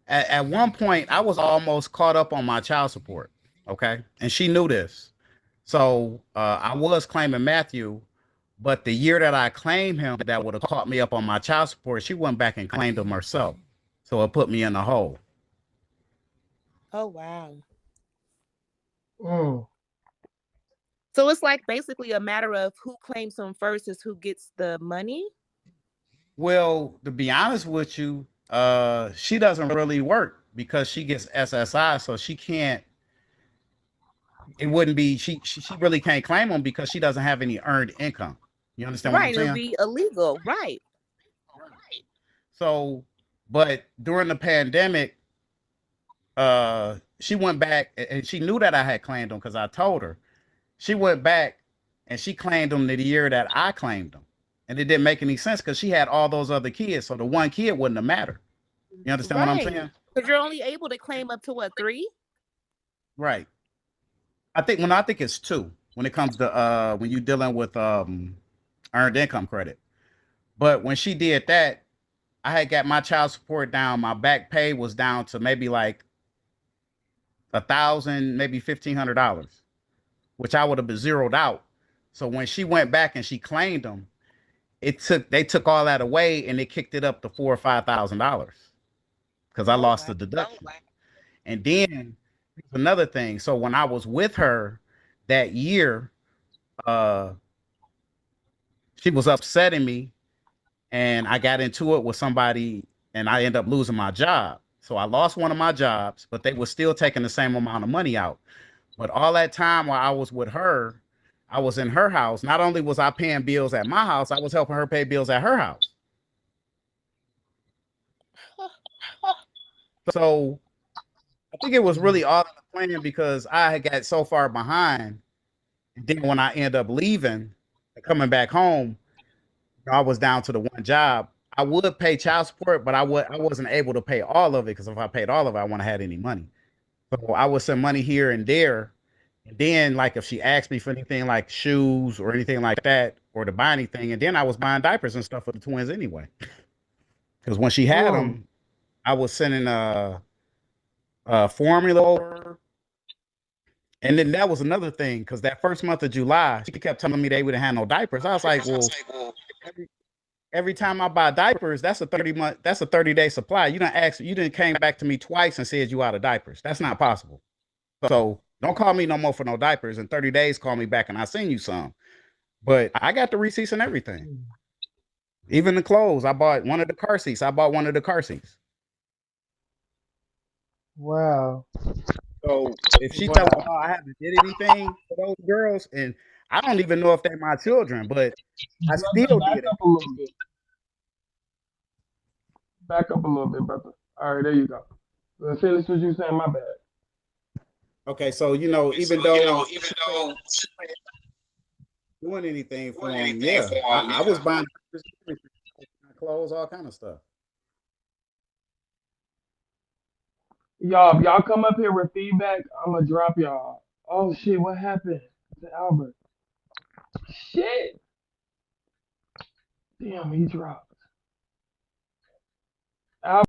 at one point I was almost caught up on my child support. Okay, and she knew this. So I was claiming Matthew, but the year that I claimed him, that would have caught me up on my child support. She went back and claimed him herself, so it put me in the hole. Oh wow. Mm. So it's like basically a matter of who claims them first is who gets the money. Well, to be honest with you, she doesn't really work because she gets SSI, so she can't. It wouldn't be she really can't claim them because she doesn't have any earned income. You understand what I'm Right, it'll saying? be illegal. Right. So, but during the pandemic, she went back and she knew that I had claimed them because I told her. She went back and she claimed them the year that I claimed them. And it didn't make any sense because she had all those other kids. So the one kid wouldn't have mattered. You understand what I'm Right. saying? Because you're only able to claim up to what, 3? Right. I think it's 2 when it comes to when you're dealing with earned income credit. But when she did that, I had got my child support down. My back pay was down to maybe like 1,000, maybe $1,500, which I would have been zeroed out. So when she went back and she claimed them, they took all that away and they kicked it up to $4,000 or $5,000 because I Oh, lost wow. the deduction. And then another thing. So when I was with her that year, uh, she was upsetting me, and I got into it with somebody, and I ended up losing my job. So I lost one of my jobs, but they were still taking the same amount of money out. But all that time while I was with her, I was in her house. Not only was I paying bills at my house, I was helping her pay bills at her house. So I think it was really all in the plan because I had got so far behind. And then when I end up leaving and coming back home, I was down to the one job. I would pay child support, but I wasn't able to pay all of it because if I paid all of it, I wouldn't have had any money. So I would send money here and there. And then, like, if she asked me for anything like shoes or anything like that, or to buy anything, and then I was buying diapers and stuff for the twins anyway. Because when she had Mm. them, I was sending formula over. And then that was another thing because that first month of July, she kept telling me they wouldn't have no diapers. I was like, well, every, every time I buy diapers, that's a 30-day supply. You didn't came back to me twice and said you out of diapers. That's not possible. So don't call me no more for no diapers. In 30 days, call me back and I send you some. But I got the receipts and everything. Even the clothes. I bought one of the car seats. I bought one of the car seats. Wow. So if she telling me, Wow. oh, I haven't did anything for those girls, and I don't even know if they're my children, but I Brother, still back did it. up a little bit. Back up a little bit, brother. All right, there you go. Finish what you saying. My bad. Okay, so even though she wasn't doing anything for them, yeah, I was buying clothes, all kind of stuff. Y'all, if y'all come up here with feedback, I'm gonna drop y'all. Oh shit, what happened to Albert? Shit. Damn, he dropped. Albert.